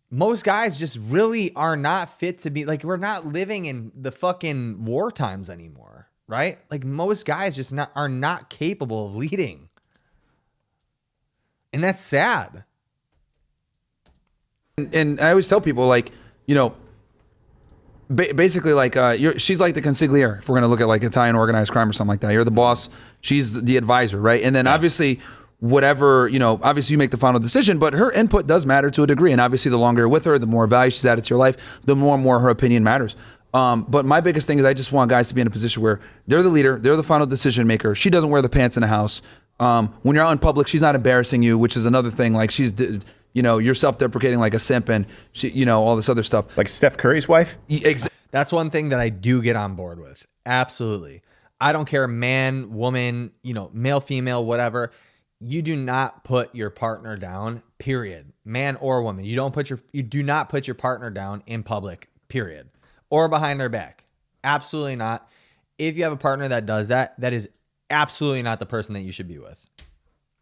Most guys just really are not fit to be, like, we're not living in the fucking war times anymore, right? Like, most guys just are not capable of leading. And that's sad. And I always tell people, like, basically, like, she's like the consigliere, if we're going to look at like Italian organized crime or something like that. You're the boss. She's the advisor, right? And then obviously, whatever, obviously you make the final decision, but her input does matter to a degree. And obviously, the longer you're with her, the more value she's added to your life, the more and more her opinion matters. But my biggest thing is I just want guys to be in a position where they're the leader, they're the final decision maker. She doesn't wear the pants in the house. When you're out in public, she's not embarrassing you, which is another thing. Like, she's, you're self-deprecating like a simp and she, all this other stuff. Like Steph Curry's wife? That's one thing that I do get on board with. Absolutely. I don't care, man, woman, male, female, whatever. You do not put your partner down, period. Man or woman. You do not put your partner down in public, period. Or behind their back. Absolutely not. If you have a partner that does that, that is absolutely not the person that you should be with.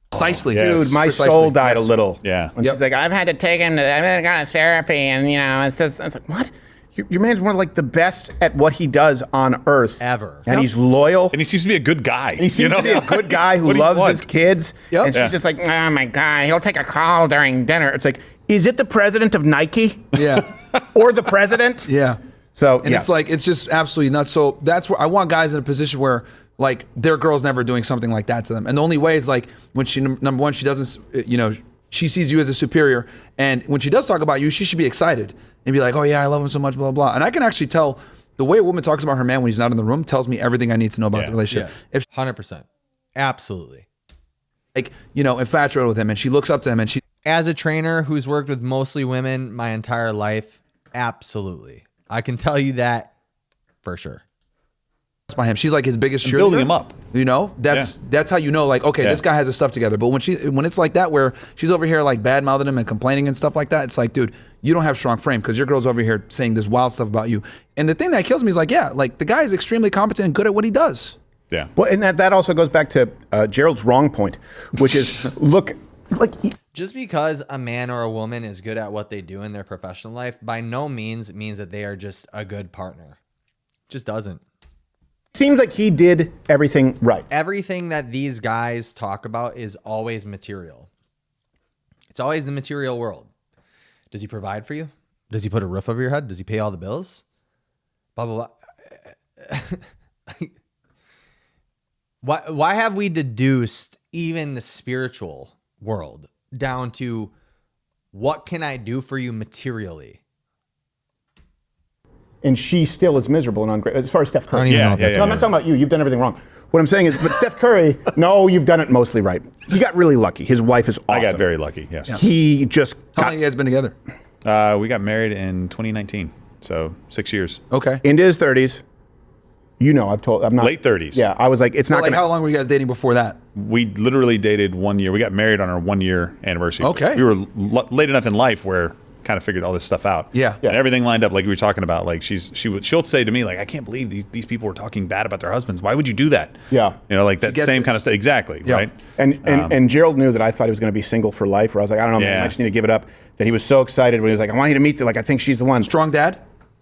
Precisely. Dude, my soul died a little. Yeah. When she's like, I've had to take him to, I've gone to therapy, and it's just, I was like, what? Your man's one of like the best at what he does on earth. Ever. And he's loyal. And he seems to be a good guy. And he seems to be a good guy who loves his kids. Yep. And she's just like, oh my God, he'll take a call during dinner. It's like, is it the president of Nike? Yeah. Or the president? Yeah. So, and it's like, it's just absolutely nuts. So that's where I want guys in a position where, like, their girl's never doing something like that to them. And the only way is, like, when she, number one, she doesn't, she sees you as a superior. And when she does talk about you, she should be excited and be like, oh yeah, I love him so much, blah, blah. And I can actually tell the way a woman talks about her man when he's not in the room tells me everything I need to know about the relationship. Yeah. 100%. Absolutely. Like, infatuated with him and she looks up to him and she. As a trainer who's worked with mostly women my entire life, absolutely. I can tell you that for sure. by him. She's like his biggest cheerleader. building him up. You know, that's how you know, like, okay, this guy has his stuff together. But when it's like that, where she's over here like bad mouthing him and complaining and stuff like that, it's like, dude, you don't have strong frame because your girl's over here saying this wild stuff about you. And the thing that kills me is like, yeah, like the guy is extremely competent and good at what he does. Yeah. Well, and that also goes back to Gerald's wrong point, which is, look, like. Just because a man or a woman is good at what they do in their professional life, by no means means that they are just a good partner. Just doesn't. Seems like he did everything right. Everything that these guys talk about is always material. It's always the material world. Does he provide for you? Does he put a roof over your head? Does he pay all the bills? Blah, blah, blah. Why have we deduced even the spiritual world down to what can I do for you materially? And she still is miserable and ungrateful. As far as Steph Curry. Yeah, So I'm not talking about you. You've done everything wrong. What I'm saying is, but Steph Curry, no, you've done it mostly right. He got really lucky. His wife is awesome. I got very lucky, yes. He just How got long have you guys been together? We got married in 2019, so 6 years. Okay. into his 30s. You know, I'm not. Late 30s. Yeah, I was like, it's not Like, going how long were you guys dating before that? We literally dated 1 year. We got married on our 1 year anniversary. Okay. We were late enough in life where kind of figured all this stuff out. Yeah. And everything lined up like we were talking about. Like she'll say to me, like, I can't believe these people were talking bad about their husbands. Why would you do that? Yeah. You know, like that gets same it. kind of stuff. Exactly. Yeah. Right. And Gerald knew that I thought he was going to be single for life. Where I was like, I don't know, man, Yeah. I just need to give it up. That he was so excited when he was like, I want you to meet. Like, I think she's the one. Strong dad?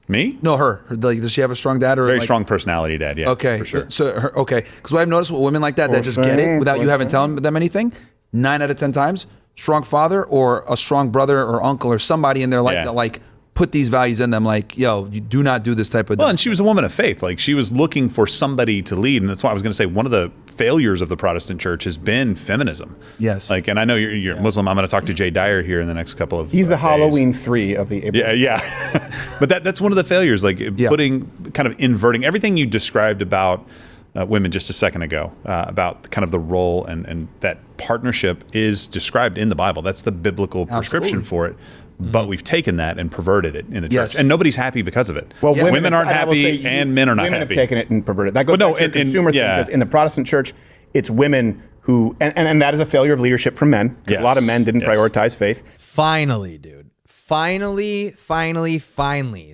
Me? No, her. Like, does she have a strong dad or Very like, strong personality, dad. Yeah. Okay, For sure. so because what I've noticed with women like that just get it without you having telling them anything, 9 out of 10 times, strong father or a strong brother or uncle or somebody in their life Yeah. that like put these values in them. Like, yo, you do not do this type of. Well, and she was a woman of faith. Like she was looking for somebody to lead, and that's why I was going to say one of the failures of the Protestant church has been feminism. Yes. Like, and I know you're Muslim. I'm going to talk to Jay Dyer here in the next couple of. He's the days. Halloween 3 of the Abraham. Yeah. But that's one of the failures, like putting, kind of inverting everything you described about women just a second ago, about kind of the role and that partnership is described in the Bible. That's the biblical prescription for it. But we've taken that and perverted it in the church. And nobody's happy because of it. Well, women aren't I will say happy and men are not women happy. have taken it and perverted it. That goes Well, no, back to the and- consumer thing, yeah. because in the Protestant church, it's women who, and that is a failure of leadership from men, because a lot of men didn't prioritize faith. Finally, dude. Finally,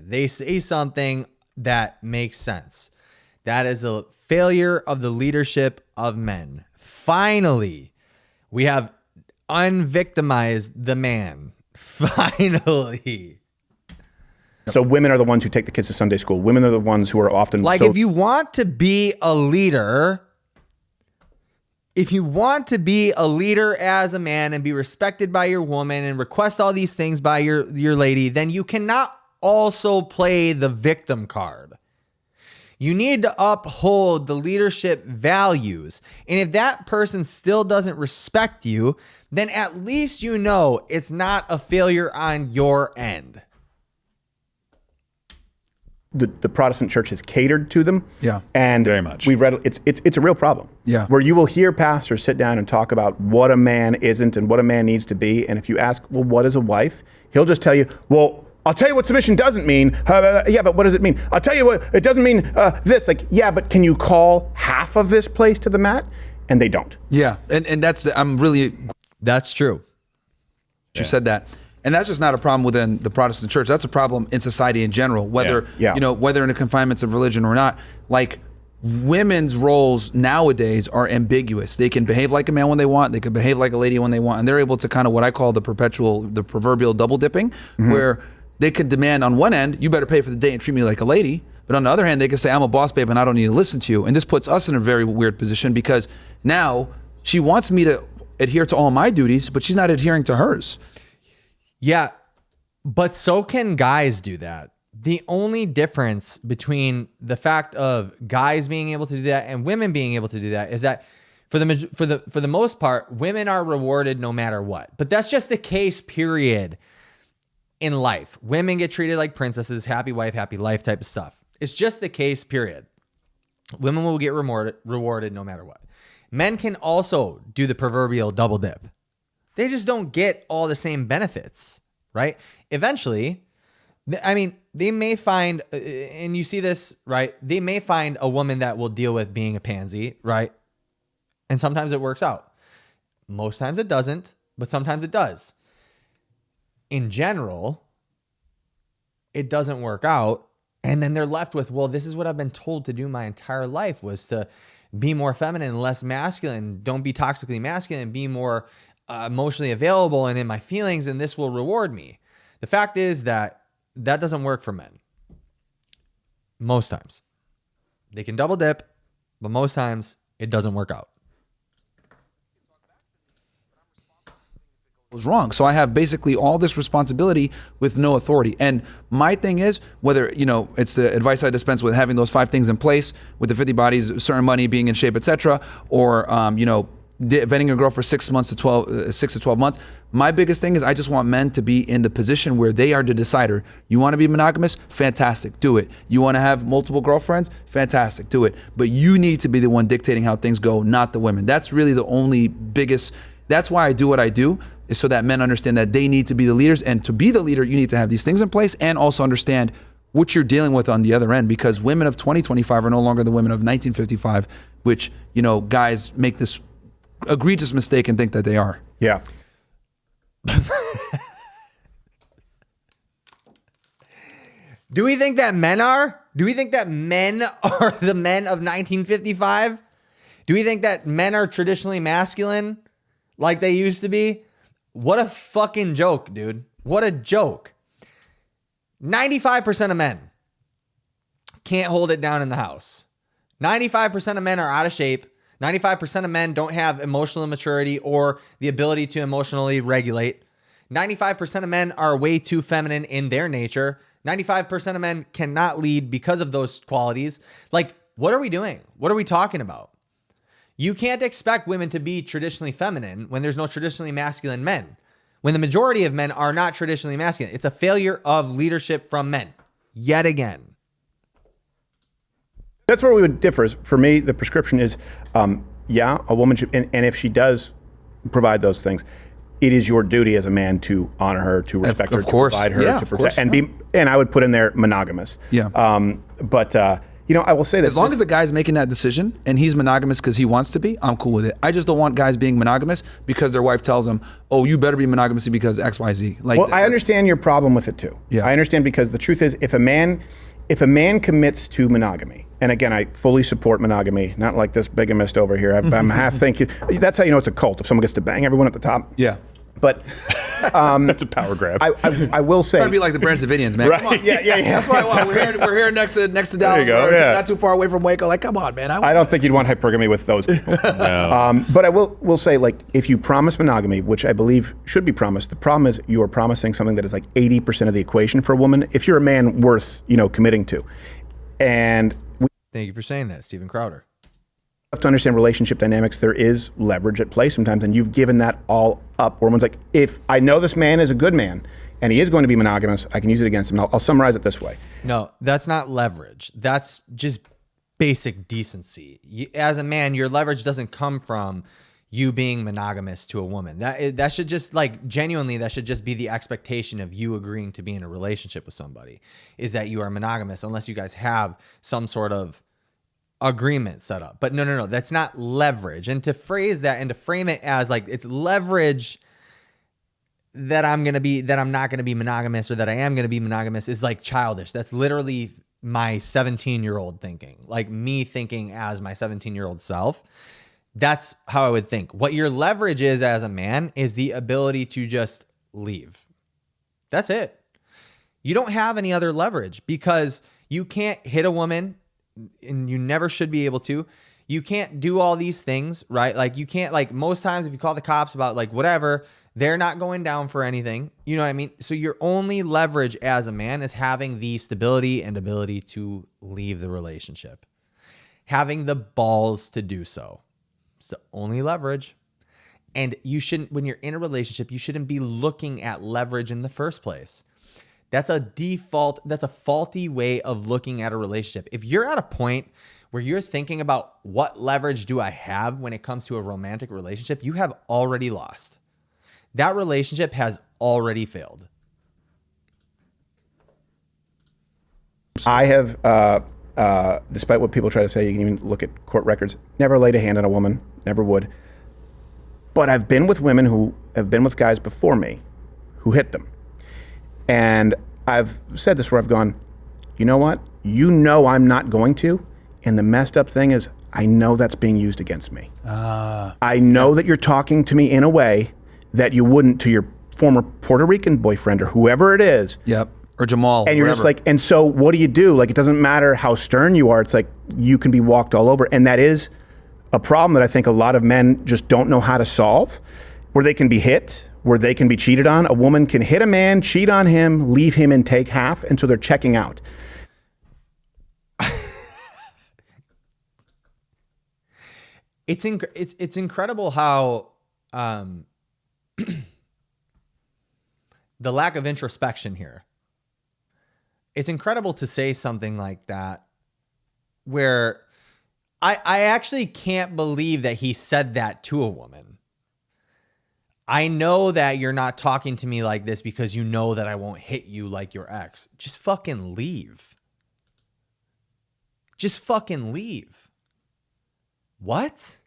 they say something that makes sense. That is a failure of the leadership of men. Finally, we have unvictimized the man. Finally. So women are the ones who take the kids to Sunday school. Women are the ones who are often Like, if you want to be a leader, as a man and be respected by your woman and request all these things by your lady, then you cannot also play the victim card. You need to uphold the leadership values. And if that person still doesn't respect you, then at least you know it's not a failure on your end. the Protestant church has catered to them. Yeah. And Very much. we've read it's a real problem. Yeah. Where you will hear pastors sit down and talk about what a man isn't and what a man needs to be. And if you ask, well, what is a wife? He'll just tell you, well, I'll tell you what submission doesn't mean. Yeah, but what does it mean? I'll tell you what, it doesn't mean this. Like, yeah, but can you call half of this place to the mat? And they don't. Yeah. And that's, That's true. you said that. And that's just not a problem within the Protestant church. That's a problem in society in general, whether, Yeah. you know, whether in the confinements of religion or not. Like, women's roles nowadays are ambiguous. They can behave like a man when they want. They can behave like a lady when they want. And they're able to kind of what I call the proverbial double dipping, where they can demand on one end, you better pay for the day and treat me like a lady. But on the other hand, they can say, I'm a boss babe and I don't need to listen to you. And this puts us in a very weird position because now she wants me to adhere to all my duties, but she's not adhering to hers. Yeah, but so can guys do that. The only difference between the fact of guys being able to do that and women being able to do that is that for the most part, women are rewarded no matter what. But that's just the case, period, in life. Women get treated like princesses, happy wife, happy life type of stuff. It's just the case, period. Women will get rewarded no matter what. Men can also do the proverbial double dip. They just don't get all the same benefits, right? Eventually, I mean, they may find, and you see this, right? They may find a woman that will deal with being a pansy, right? And sometimes it works out. Most times it doesn't, but sometimes it does. In general, it doesn't work out. And then they're left with, well, this is what I've been told to do my entire life, was to be more feminine, less masculine, don't be toxically masculine, be more emotionally available and in my feelings, and this will reward me. The fact is that doesn't work for men. Most times. They can double dip, but most times it doesn't work out. Was wrong. So I have basically all this responsibility with no authority. And my thing is, whether, you know, it's the advice I dispense with having those 5 things in place with the 50 bodies, certain money, being in shape, etc., or, you know, vetting a girl for 6 to 12 months. My biggest thing is I just want men to be in the position where they are the decider. You want to be monogamous? Fantastic. Do it. You want to have multiple girlfriends? Fantastic. Do it. But you need to be the one dictating how things go, not the women. That's really the only biggest, that's why I do what I do, is so that men understand that they need to be the leaders. And to be the leader, you need to have these things in place and also understand what you're dealing with on the other end, because women of 2025 are no longer the women of 1955, which, you know, guys make this egregious mistake and think that they are. Yeah. Do we think that men are? Do we think that men are the men of 1955? Do we think that men are traditionally masculine like they used to be? What a fucking joke, dude. What a joke. 95% of men can't hold it down in the house. 95% of men are out of shape. 95% of men don't have emotional maturity or the ability to emotionally regulate. 95% of men are way too feminine in their nature. 95% of men cannot lead because of those qualities. Like, what are we doing? What are we talking about? You can't expect women to be traditionally feminine when there's no traditionally masculine men. When the majority of men are not traditionally masculine. It's a failure of leadership from men. Yet again. That's where we would differ. For me, the prescription is, yeah, a woman should, and if she does provide those things, it is your duty as a man to honor her, to respect her, to provide her, to protect, and be. And I would put in there monogamous. Yeah. But you know, I will say that as long as the guy's making that decision and he's monogamous because he wants to be, I'm cool with it. I just don't want guys being monogamous because their wife tells them, "Oh, you better be monogamous because X, Y, Z." Like, well, I understand your problem with it too. Yeah. I understand, because the truth is, if a man commits to monogamy, and again, I fully support monogamy, not like this bigamist over here. I'm half thinking that's how you know it's a cult, if someone gets to bang everyone at the top. Yeah. But that's a power grab. I will say, Gotta be like the Branch Davidians, man. right? Come on. Yeah. That's why we're here next to Dallas. There you go. We're Yeah. not too far away from Waco. Like, come on, man. I don't think you'd want hypergamy with those people. No. But I will say, like, if you promise monogamy, which I believe should be promised, the problem is you are promising something that is like 80% of the equation for a woman, if you're a man worth, you know, committing to. And we Thank you for saying that, Steven Crowder. have to understand relationship dynamics. There is leverage at play sometimes, and you've given that all up. Where one's like, if I know this man is a good man and he is going to be monogamous, I can use it against him. I'll summarize it this way. No, that's not leverage. That's just basic decency. As a man, your leverage doesn't come from you being monogamous to a woman. That should just, like, genuinely, that should just be the expectation of you agreeing to be in a relationship with somebody, is that you are monogamous, unless you guys have some sort of agreement set up. But no, that's not leverage. And to phrase that and to frame it as like it's leverage that I'm not gonna be monogamous, or that I am gonna be monogamous, is like childish. That's literally my 17-year-old thinking, like me thinking as my 17-year-old self. That's how I would think. What your leverage is as a man is the ability to just leave. That's it. You don't have any other leverage, because you can't hit a woman, and you never should be able to. You can't do all these things, right? Like, you can't, like, most times if you call the cops about like whatever, they're not going down for anything. You know what I mean? So your only leverage as a man is having the stability and ability to leave the relationship. Having the balls to do so. It's the only leverage. And you shouldn't, when you're in a relationship, you shouldn't be looking at leverage in the first place. That's a default, that's a faulty way of looking at a relationship. If you're at a point where you're thinking about what leverage do I have when it comes to a romantic relationship, you have already lost. That relationship has already failed. I have, despite what people try to say, you can even look at court records, never laid a hand on a woman, never would. But I've been with women who have been with guys before me who hit them. And I've said this where I've gone, you know what? You know I'm not going to. And the messed up thing is, I know that's being used against me. I know that you're talking to me in a way that you wouldn't to your former Puerto Rican boyfriend or whoever it is. Yep. Or Jamal. And you're wherever. just like, and so what do? Like, it doesn't matter how stern you are. It's like you can be walked all over. And that is a problem that I think a lot of men just don't know how to solve, where they can be hit, where they can be cheated on. A woman can hit a man, cheat on him, leave him and take half. And so they're checking out. It's incredible how the lack of introspection here. It's incredible to say something like that where I actually can't believe that he said that to a woman. I know that you're not talking to me like this because you know that I won't hit you like your ex. Just fucking leave. Just fucking leave. What?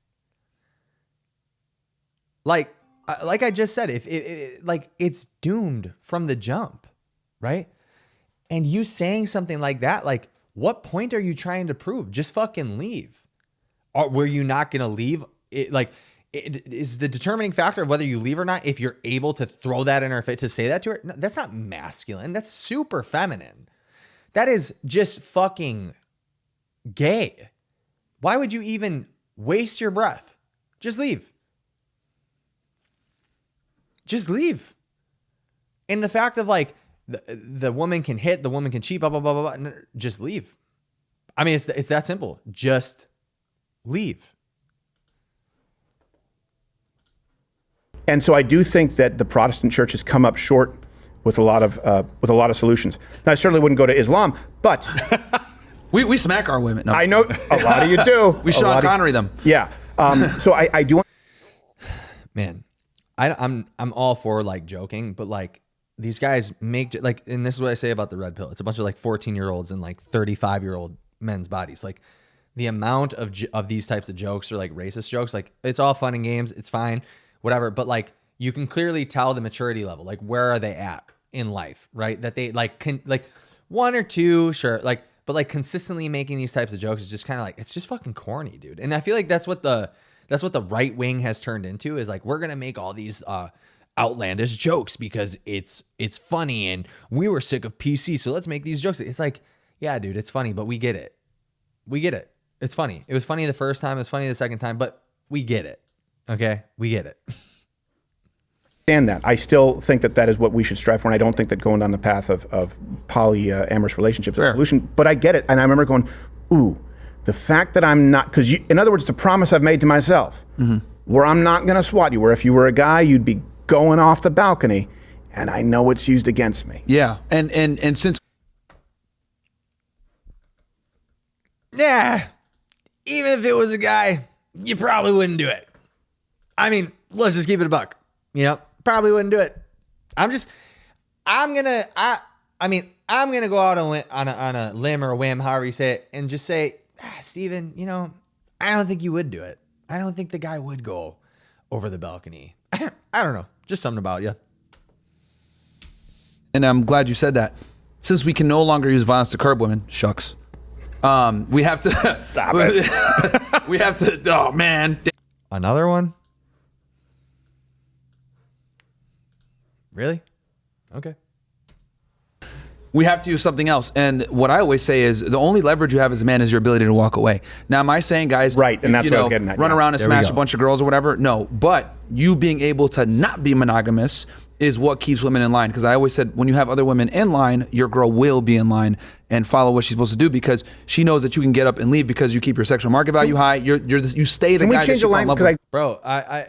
Like I just said, if it's doomed from the jump, right? And you saying something like that, like, what point are you trying to prove? Just fucking leave. Or were you not going to leave? It is the determining factor of whether you leave or not. If you're able to throw that in her face, to say that to her, no, that's not masculine. That's super feminine. That is just fucking gay. Why would you even waste your breath? Just leave. Just leave. And the fact of like, the woman can hit, the woman can cheat, blah, blah, blah, blah, blah. Just leave. I mean, it's that simple. Just leave. And so I do think that the Protestant church has come up short with a lot of solutions. Now, I certainly wouldn't go to Islam, but we smack our women. No. I know a lot of you do. We Sean Connery them. Yeah. So I do. Man, I'm all for like joking, but like these guys make like, and this is what I say about the red pill. It's a bunch of like 14-year-olds and like 35-year-old men's bodies. Like the amount of these types of jokes or like racist jokes, like it's all fun and games. It's fine, whatever. But like you can clearly tell the maturity level. Like where are they at in life, right? That they like like one or two, sure, like, but like consistently making these types of jokes is just kind of like, it's just fucking corny, dude. And I feel like that's what the right wing has turned into, is like, we're gonna make all these outlandish jokes because it's funny and we were sick of PC, so let's make these jokes. It's like, yeah, dude, it's funny, but we get it. It's funny. It was funny the first time, it was funny the second time, but we get it. Okay, we get it. And that I still think that is what we should strive for, and I don't think that going down the path of polyamorous relationships is a solution. But I get it, and I remember going, ooh, the fact that I'm not, because in other words, it's a promise I've made to myself, where I'm not going to swat you. Where if you were a guy, you'd be going off the balcony, and I know it's used against me. Yeah, and since Yeah, even if it was a guy, you probably wouldn't do it. I mean, let's just keep it a buck. You know, probably wouldn't do it. I'm gonna go out on a limb or a whim, however you say it, and just say, Steven, you know, I don't think you would do it. I don't think the guy would go over the balcony. I don't know. Just something about you. And I'm glad you said that. Since we can no longer use violence to curb women, shucks. We have to stop it. We have to. Oh man. Another one? Really? Okay. We have to use something else. And what I always say is the only leverage you have as a man is your ability to walk away. Now, am I saying, guys, right, and that's what I was getting at. Run around and smash a bunch of girls or whatever? No, but you being able to not be monogamous is what keeps women in line. Because I always said, when you have other women in line, your girl will be in line and follow what she's supposed to do, because she knows that you can get up and leave because you keep your sexual market value high. You stay the guy that you fall in love with. Bro,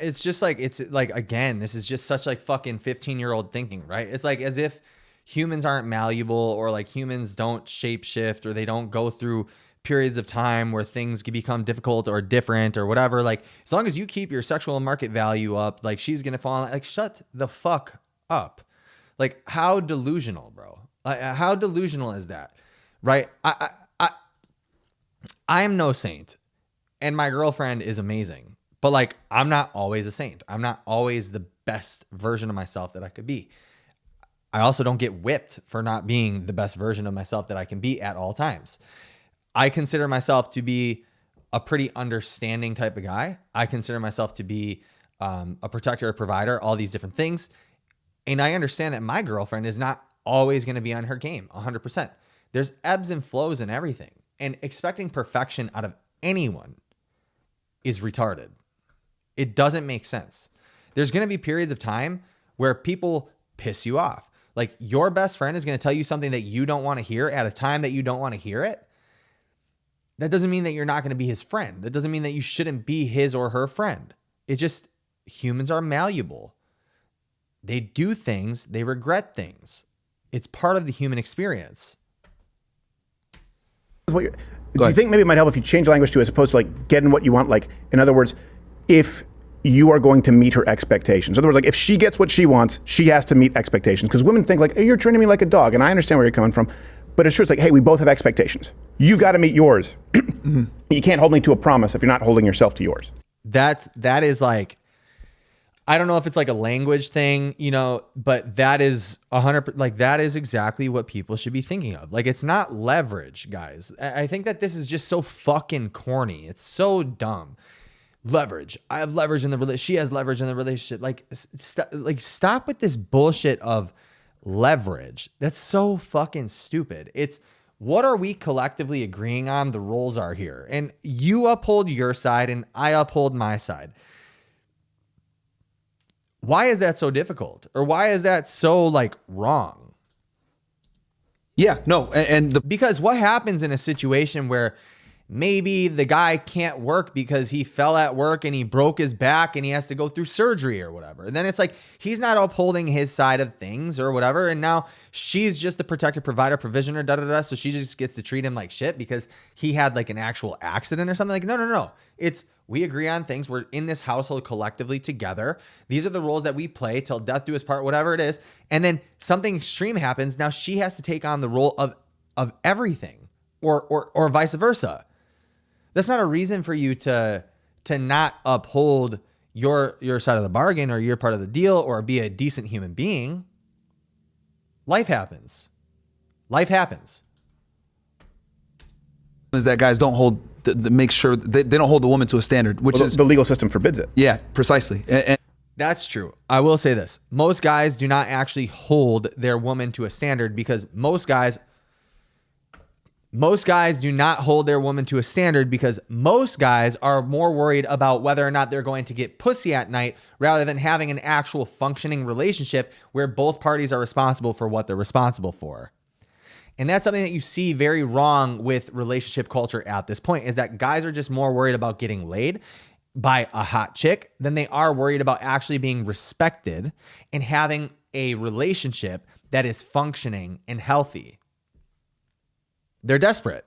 it's just like, it's like, again, this is just such like fucking 15-year-old thinking, right? It's like as if humans aren't malleable, or like humans don't shape shift, or they don't go through periods of time where things can become difficult or different or whatever. Like as long as you keep your sexual market value up, like she's going to fall in, like shut the fuck up. Like how delusional, bro. Like how delusional is that? right? I am no saint, and my girlfriend is amazing, but like, I'm not always a saint. I'm not always the best version of myself that I could be. I also don't get whipped for not being the best version of myself that I can be at all times. I consider myself to be a pretty understanding type of guy. I consider myself to be a protector, a provider, all these different things. And I understand that my girlfriend is not always going to be on her game 100%. There's ebbs and flows in everything. And expecting perfection out of anyone is retarded. It doesn't make sense. There's going to be periods of time where people piss you off. Like, your best friend is going to tell you something that you don't want to hear at a time that you don't want to hear it. That doesn't mean that you're not going to be his friend. That doesn't mean that you shouldn't be his or her friend. It's just, humans are malleable. They do things, they regret things. It's part of the human experience. Do you think maybe it might help if you change language to, as opposed to like getting what you want? Like, in other words, if you are going to meet her expectations. In other words, like, if she gets what she wants, she has to meet expectations. Because women think like, hey, you're treating me like a dog. And I understand where you're coming from. But it's true. It's like, hey, we both have expectations. You got to meet yours. You can't hold me to a promise if you're not holding yourself to yours. That is like, I don't know if it's like a language thing, you know, but that is 100%, like, that is exactly what people should be thinking of. Like, it's not leverage, guys. I think that this is just so fucking corny. It's so dumb. Leverage. I have leverage in the relationship. She has leverage in the relationship. Like, stop with this bullshit of leverage. That's so fucking stupid. It's, what are we collectively agreeing on the roles are here? And you uphold your side and I uphold my side. Why is that so difficult? Or why is that so like wrong? Yeah, no. Because what happens in a situation where maybe the guy can't work because he fell at work and he broke his back and he has to go through surgery or whatever. And then it's like, he's not upholding his side of things or whatever. And now she's just the protector, provider, provisioner, So she just gets to treat him like shit because he had like an actual accident or something. Like, no. It's, we agree on things. We're in this household collectively together. These are the roles that we play till death do us part, whatever it is. And then something extreme happens. Now she has to take on the role of everything or vice versa. That's not a reason for you to not uphold your side of the bargain or your part of the deal or be a decent human being. Life happens. Life happens. Is that guys don't hold, make sure they don't hold the woman to a standard, which is the legal system forbids it. Yeah, precisely. And that's true. I will say this. Most guys do not actually hold their woman to a standard because most guys do not hold their woman to a standard because most guys are more worried about whether or not they're going to get pussy at night rather than having an actual functioning relationship where both parties are responsible for what they're responsible for. And that's something that you see very wrong with relationship culture at this point, is that guys are just more worried about getting laid by a hot chick than they are worried about actually being respected and having a relationship that is functioning and healthy. They're desperate.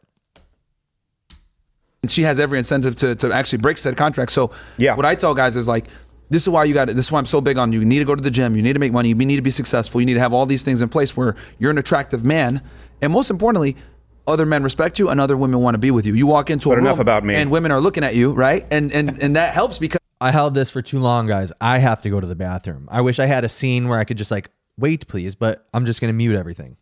she has every incentive to actually break said contract. So yeah, what I tell guys is like, this is why you got it. This is why I'm so big on you. You need to go to the gym. You need to make money. You need to be successful. You need to have all these things in place where you're an attractive man. And most importantly, other men respect you and other women want to be with you. You walk into a room enough about me. and women are looking at you, right? And that helps because I held this for too long, guys. I have to go to the bathroom. I wish I had a scene where I could just like, wait, please, but I'm just going to mute everything.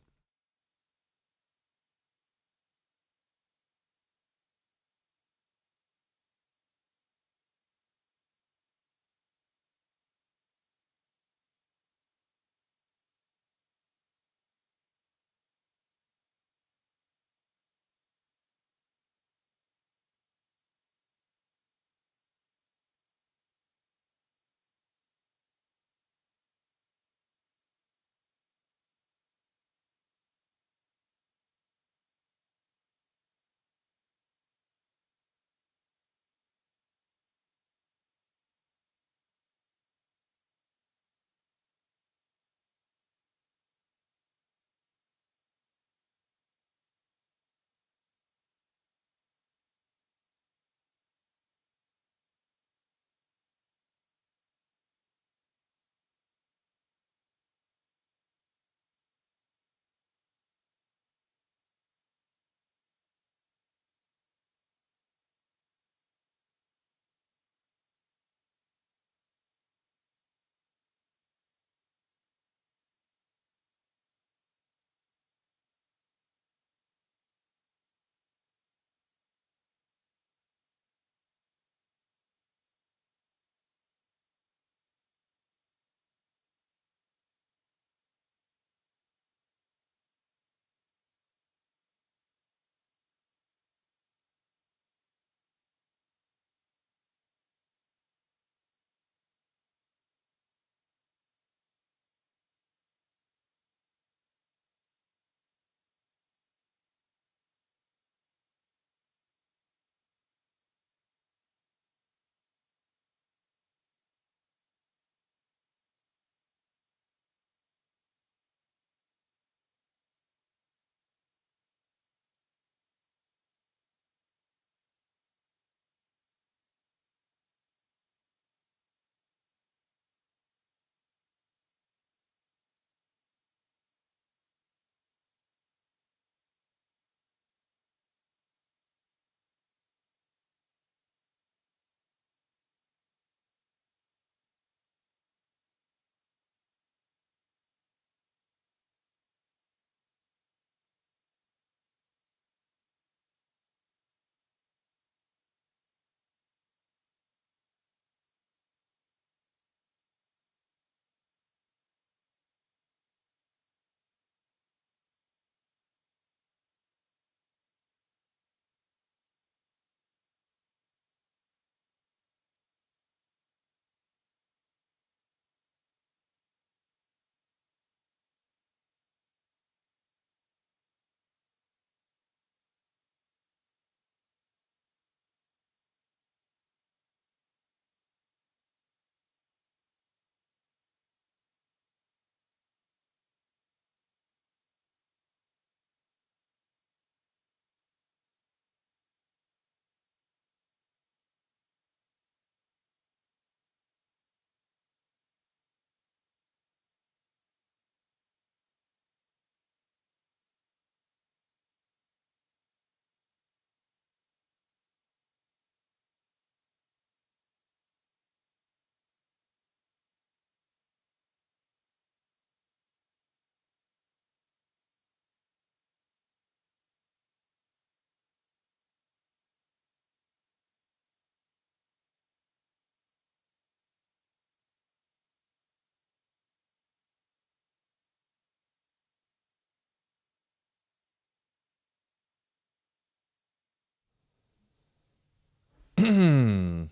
Hell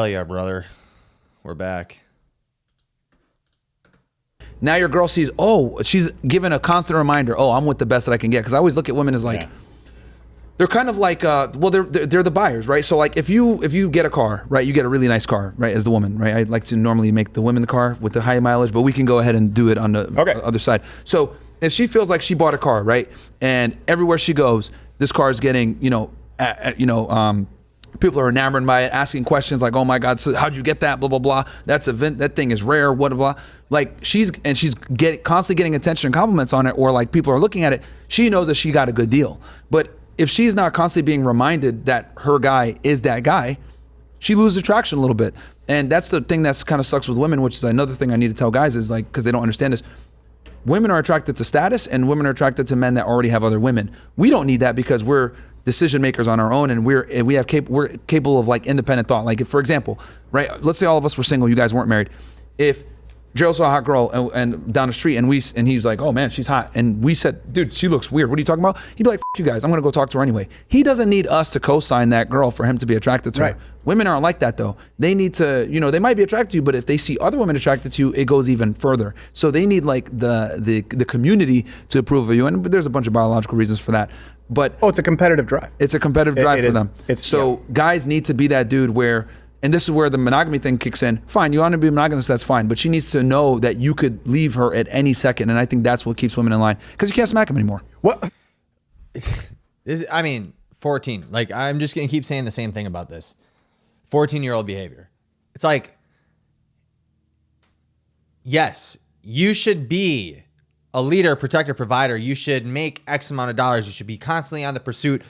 yeah, brother. We're back. Now your girl sees, oh, she's given a constant reminder, oh, I'm with the best that I can get. Because I always look at women as like, they're kind of like, well, they're the buyers, right? So like if you get a car, right, you get a really nice car, right, as the woman, right? I like to normally make the women the car with the high mileage, but we can go ahead and do it on the other side. So if she feels like she bought a car, right, and everywhere she goes, this car is getting, people are enamored by it, asking questions like, "Oh my God, so how'd you get that?" Blah blah blah. That thing is rare. What blah. Like she's constantly getting attention and compliments on it, or like people are looking at it. She knows that she got a good deal. But if she's not constantly being reminded that her guy is that guy, she loses attraction a little bit. And that's the thing that's kind of sucks with women, which is another thing I need to tell guys is like, because they don't understand this. Women are attracted to status, and women are attracted to men that already have other women. We don't need that because we're decision makers on our own, and we're capable of like independent thought. Like if, for example, right, let's say all of us were single, you guys weren't married. If Gerald saw a hot girl and down the street, and he's like, oh man, she's hot, and we said, dude, she looks weird. What are you talking about? He'd be like, F you guys, I'm gonna go talk to her anyway. He doesn't need us to co-sign that girl for him to be attracted to her. Women aren't like that though. They need to, they might be attracted to you, but if they see other women attracted to you, it goes even further. So they need like the community to approve of you, and there's a bunch of biological reasons for that. But it's a competitive drive. It's a competitive drive for them. Guys need to be that dude where, and this is where the monogamy thing kicks in. Fine, you want to be monogamous, that's fine. But she needs to know that you could leave her at any second. And I think that's what keeps women in line. Because you can't smack them anymore. What? 14. Like, I'm just going to keep saying the same thing about this. 14-year-old behavior. It's like, yes, you should be a leader, protector, provider. You should make X amount of dollars. You should be constantly on the pursuit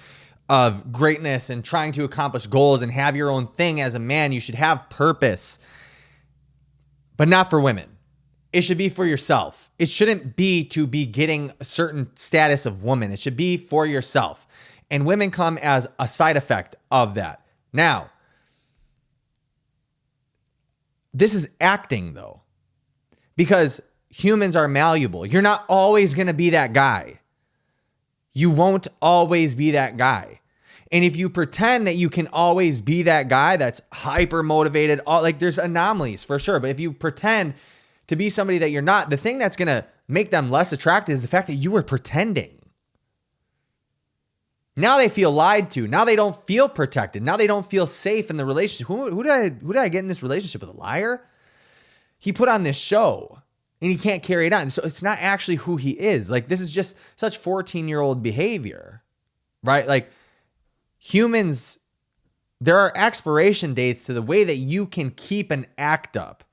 of greatness and trying to accomplish goals and have your own thing as a man. You should have purpose, but not for women. It should be for yourself. It shouldn't be to be getting a certain status of woman. It should be for yourself. And women come as a side effect of that. Now, this is acting though, because humans are malleable. You're not always going to be that guy. You won't always be that guy. And if you pretend that you can always be that guy that's hyper motivated, like there's anomalies for sure. But if you pretend to be somebody that you're not, the thing that's going to make them less attractive is the fact that you were pretending. Now they feel lied to. Now they don't feel protected. Now they don't feel safe in the relationship. Who did I get in this relationship with? A liar? He put on this show and he can't carry it on. So it's not actually who he is. Like this is just such 14-year-old behavior, right? Like humans, there are expiration dates to the way that you can keep an act up.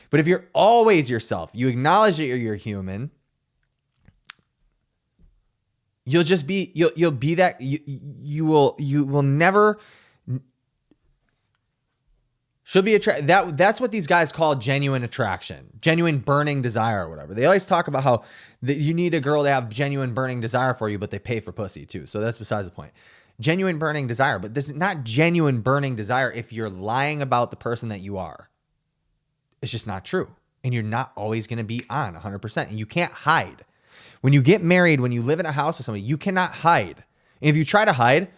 But if you're always yourself, you acknowledge that you're human, you'll just be, you'll be that, you will never, she'll be attracted. That's what these guys call genuine attraction, genuine burning desire or whatever. They always talk about how you need a girl to have genuine burning desire for you, but they pay for pussy too. So that's besides the point. Genuine burning desire, but this is not genuine burning desire if you're lying about the person that you are. It's just not true. And you're not always going to be on 100%. And you can't hide. When you get married, when you live in a house with somebody, you cannot hide. And if you try to hide,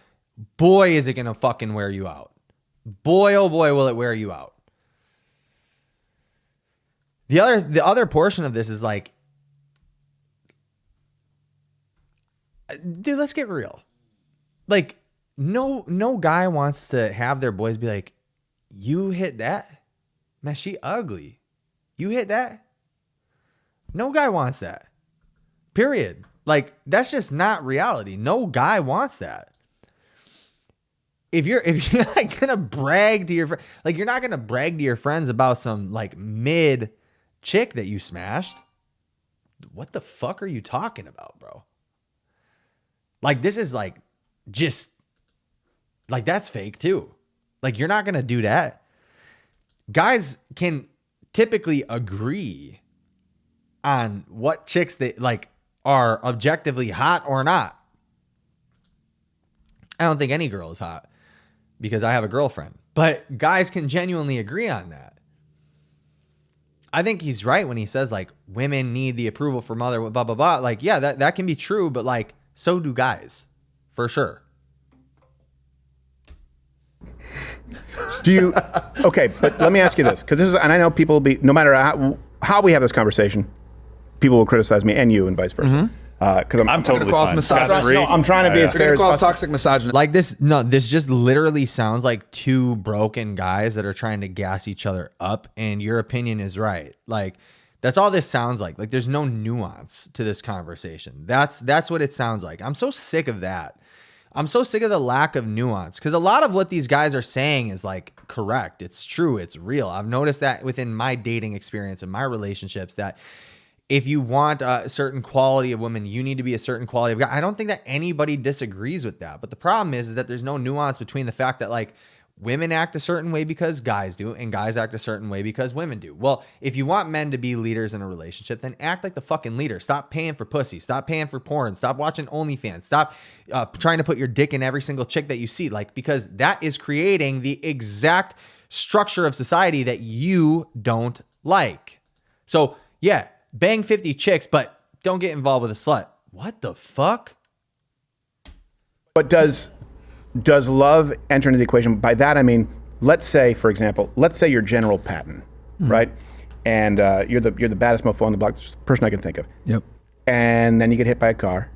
boy, is it going to fucking wear you out. Boy, oh boy, will it wear you out. The other portion of this is like, dude, let's get real. Like, no guy wants to have their boys be like, you hit that? Man, she ugly. You hit that? No guy wants that. Period. Like, that's just not reality. No guy wants that. If you're like gonna brag to your friend, like you're not gonna brag to your friends about some like mid chick that you smashed. What the fuck are you talking about, bro? Like this is like just like that's fake too. Like you're not gonna do that. Guys can typically agree on what chicks that like are objectively hot or not. I don't think any girl is hot because I have a girlfriend, but guys can genuinely agree on that. I think he's right when he says like women need the approval from other blah, blah, blah. Like, yeah, that can be true, but like so do guys for sure. Do you? Okay, but let me ask you this, because this is, and I know people will be, no matter how we have this conversation, people will criticize me and you and vice versa. Because I'm totally call us fine. misogynist. no, I'm trying to be as They're fair gonna as call us possible. toxic misogynist. Like this, no, this just literally sounds like two broken guys that are trying to gas each other up, and your opinion is right. Like, that's all this sounds like. Like, there's no nuance to this conversation. That's what it sounds like. I'm so sick of that. I'm so sick of the lack of nuance, because a lot of what these guys are saying is like correct. It's true. It's real. I've noticed that within my dating experience and my relationships, that if you want a certain quality of women, you need to be a certain quality of guy. I don't think that anybody disagrees with that. But the problem is that there's no nuance between the fact that like women act a certain way because guys do, and guys act a certain way because women do. Well, if you want men to be leaders in a relationship, then act like the fucking leader. Stop paying for pussy. Stop paying for porn. Stop watching OnlyFans. Stop trying to put your dick in every single chick that you see. Like, because that is creating the exact structure of society that you don't like. So yeah, bang 50 chicks, but don't get involved with a slut. What the fuck? But does love enter into the equation? By that I mean, let's say, for example, you're General Patton, right? And you're the baddest mofo on the block, the person I can think of. Yep. And then you get hit by a car,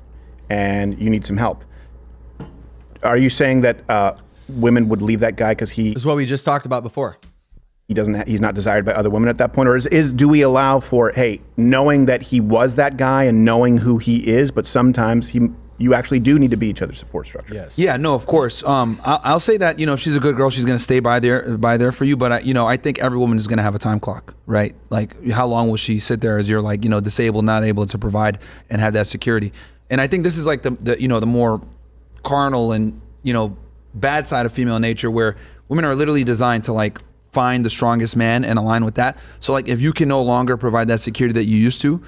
and you need some help. Are you saying that women would leave that guy because This is what we just talked about before. he's not desired by other women at that point, or do we allow for, hey, knowing that he was that guy and knowing who he is, but sometimes you actually do need to be each other's support structure? Yes. Yeah, no, of course. I'll say that, if she's a good girl, she's going to stay by there for you. But I think every woman is going to have a time clock, right? Like, how long will she sit there as you're like, disabled, not able to provide and have that security? And I think this is like the more carnal and bad side of female nature, where women are literally designed to like find the strongest man and align with that. So like, if you can no longer provide that security that you used to,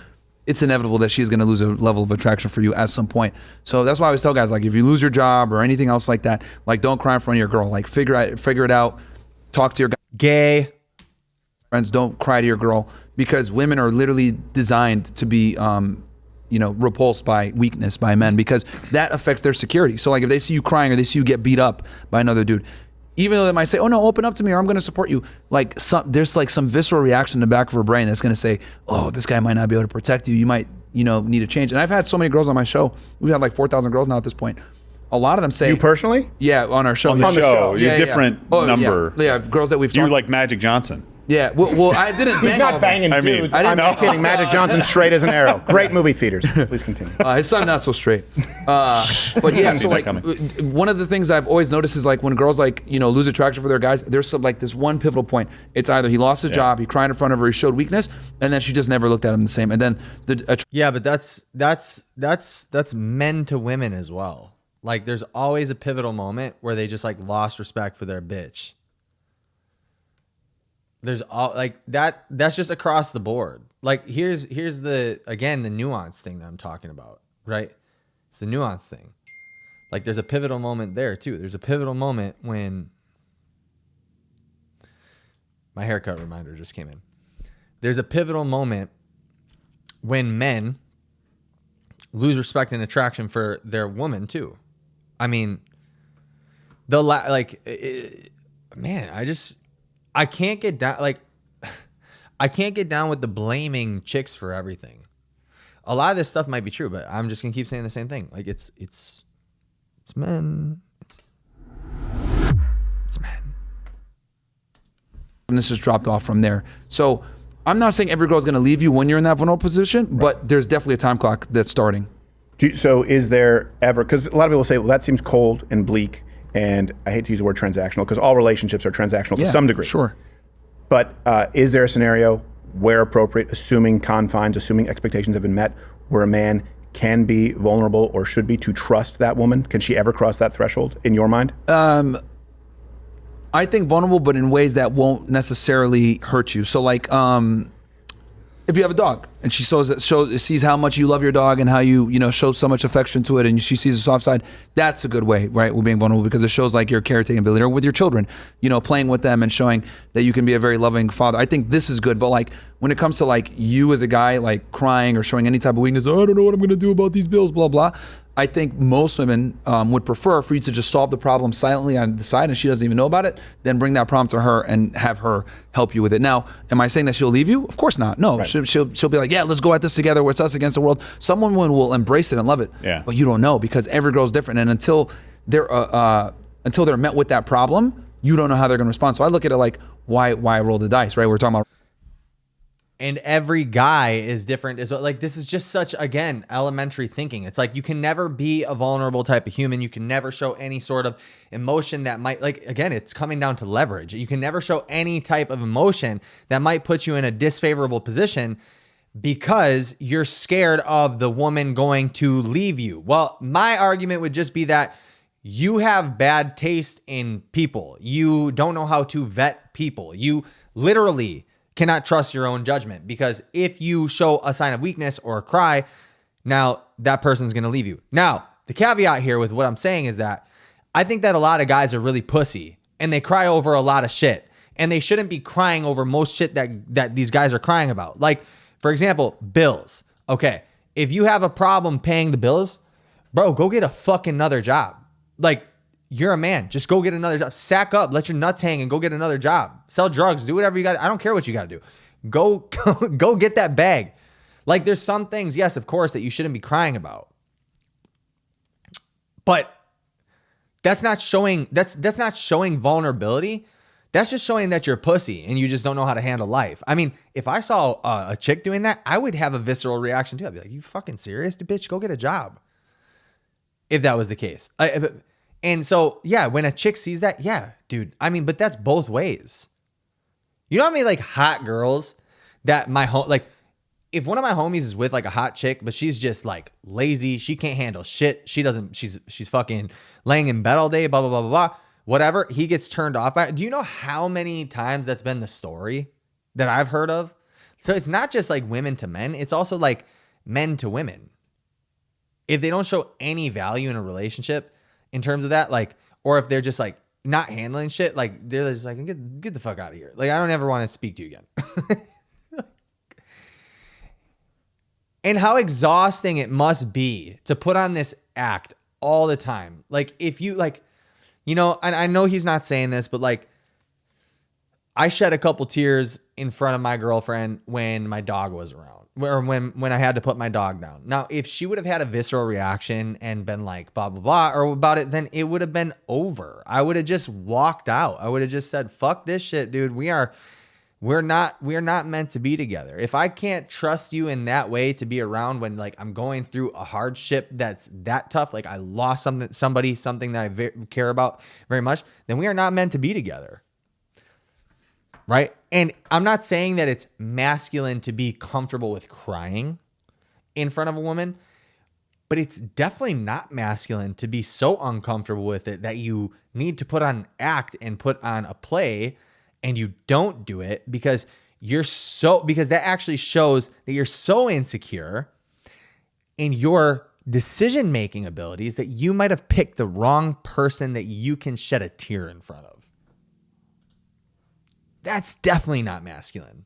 it's inevitable that she's going to lose a level of attraction for you at some point. So that's why I always tell guys, like, if you lose your job or anything else like that, like, don't cry in front of your girl. Like, figure it out. Talk to your Gay. friends. Don't cry to your girl, because women are literally designed to be, repulsed by weakness by men, because that affects their security. So like, if they see you crying or they see you get beat up by another dude, even though they might say, oh no, open up to me or I'm going to support you, like there's like some visceral reaction in the back of her brain that's going to say, oh, this guy might not be able to protect you. You might, need a change. And I've had so many girls on my show. We've had like 4,000 girls now at this point. A lot of them say, You personally? yeah, on our show. On the show, Yeah, you're different Oh, number. Yeah, girls that we've You're talked. like Magic Johnson. Yeah, well, I didn't. He's bang all not of them. banging I mean, dudes. I didn't I'm know. kidding. Magic Johnson, straight as an arrow. Great movie theaters. Please continue. His son not so straight. But yeah, so that like coming. one of the things I've always noticed is like when girls like lose attraction for their guys, there's some like this one pivotal point. It's either he lost his job, he cried in front of her, he showed weakness, and then she just never looked at him the same. And then Yeah, but that's men to women as well. Like, there's always a pivotal moment where they just like lost respect for their bitch. There's all like that. That's just across the board. Like, here's the nuance thing that I'm talking about, right? It's the nuance thing. Like, there's a pivotal moment there too. There's a pivotal moment when my haircut reminder just came in. There's a pivotal moment when men lose respect and attraction for their woman too. I mean, I can't get down, like, I can't get down with the blaming chicks for everything. A lot of this stuff might be true, but I'm just gonna keep saying the same thing. Like, it's men. It's men. and this just dropped off from there. So I'm not saying every girl is going to leave you when you're in that vulnerable position, but there's definitely a time clock that's starting. So is there ever, because a lot of people say, well, that seems cold and bleak, and I hate to use the word transactional because all relationships are transactional to some degree. Sure. But is there a scenario where appropriate, assuming confines, assuming expectations have been met, where a man can be vulnerable or should be to trust that woman? Can she ever cross that threshold in your mind? I think vulnerable, but in ways that won't necessarily hurt you. So like, if you have a dog and she sees how much you love your dog and how you show so much affection to it, and she sees the soft side, that's a good way, right? We're being vulnerable because it shows like your caretaking ability. Or with your children, playing with them and showing that you can be a very loving father. I think this is good. But like when it comes to like you as a guy, like crying or showing any type of weakness, oh, I don't know what I'm going to do about these bills, blah, blah. I think most women would prefer for you to just solve the problem silently on the side and she doesn't even know about it, then bring that problem to her and have her help you with it. Now, am I saying that she'll leave you? Of course not. No, Right. she'll be like, yeah, let's go at this together. It's us against the world. Some women will embrace it and love it, Yeah. but you don't know because every girl's different. And until they're met with that problem, you don't know how they're going to respond. So I look at it like, why roll the dice, right? We're talking about. And every guy is different as well. Like, this is just such, again, elementary thinking. It's like you can never be a vulnerable type of human. You can never show any sort of emotion that might, like, again, it's coming down to leverage. You can never show any type of emotion that might put you in a disfavorable position because you're scared of the woman going to leave you. Well, my argument would just be that you have bad taste in people. You don't know how to vet people. You literally cannot trust your own judgment, because if you show a sign of weakness or a cry, now that person's going to leave you. Now, the caveat here with what I'm saying is that I think that a lot of guys are really pussy and they cry over a lot of shit, and they shouldn't be crying over most shit that these guys are crying about. Like, for example, bills. Okay, if you have a problem paying the bills, bro, go get a fucking another job. Like, you're a man. Just go get another job. Sack up. Let your nuts hang and go get another job. Sell drugs. Do whatever you got. I don't care what you got to do. Go get that bag. Like, there's some things, yes, of course, that you shouldn't be crying about. But that's not showing vulnerability. That's just showing that you're a pussy and you just don't know how to handle life. I mean, if I saw a chick doing that, I would have a visceral reaction too. I'd be like, you fucking serious? Bitch, go get a job. If that was the case. And so, yeah, when a chick sees that, yeah, dude, I mean, but that's both ways. You know how many like hot girls that like if one of my homies is with like a hot chick, but she's just like lazy, she can't handle shit. She's fucking laying in bed all day, blah, blah, blah, blah, blah, whatever. He gets turned off by it. Do you know how many times that's been the story that I've heard of? So it's not just like women to men. It's also like men to women. If they don't show any value in a relationship, in terms of that, like, or if they're just like not handling shit, like they're just like, get the fuck out of here. Like, I don't ever want to speak to you again. And how exhausting it must be to put on this act all the time. Like, if you like, you know, and I know he's not saying this, but like, I shed a couple tears in front of my girlfriend when my dog was around. Or when I had to put my dog down. Now, if she would have had a visceral reaction and been like, blah, blah, blah, or about it, then it would have been over. I would have just walked out. I would have just said, fuck this shit, dude. We're not meant to be together. If I can't trust you in that way to be around when like I'm going through a hardship that's that tough, like I lost something that I care about very much, then we are not meant to be together. Right? And I'm not saying that it's masculine to be comfortable with crying in front of a woman, but it's definitely not masculine to be so uncomfortable with it that you need to put on an act and put on a play, and you don't do it because that actually shows that you're so insecure in your decision-making abilities that you might have picked the wrong person that you can shed a tear in front of. That's definitely not masculine.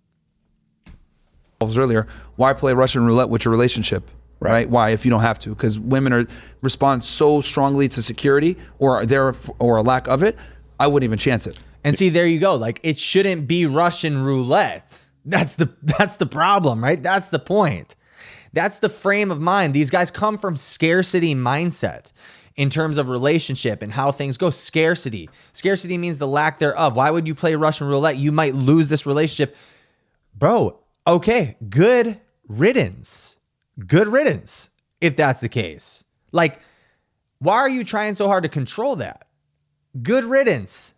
Earlier, why play Russian roulette with your relationship? Right? Why, if you don't have to? Because women respond so strongly to security or a lack of it. I wouldn't even chance it. And see, there you go. Like, it shouldn't be Russian roulette. That's the problem, right? That's the point. That's the frame of mind. These guys come from scarcity mindset. In terms of relationship and how things go. Scarcity means the lack thereof. Why would you play Russian roulette? You might lose this relationship. Bro, okay, good riddance. Good riddance, if that's the case. Like, why are you trying so hard to control that? Good riddance.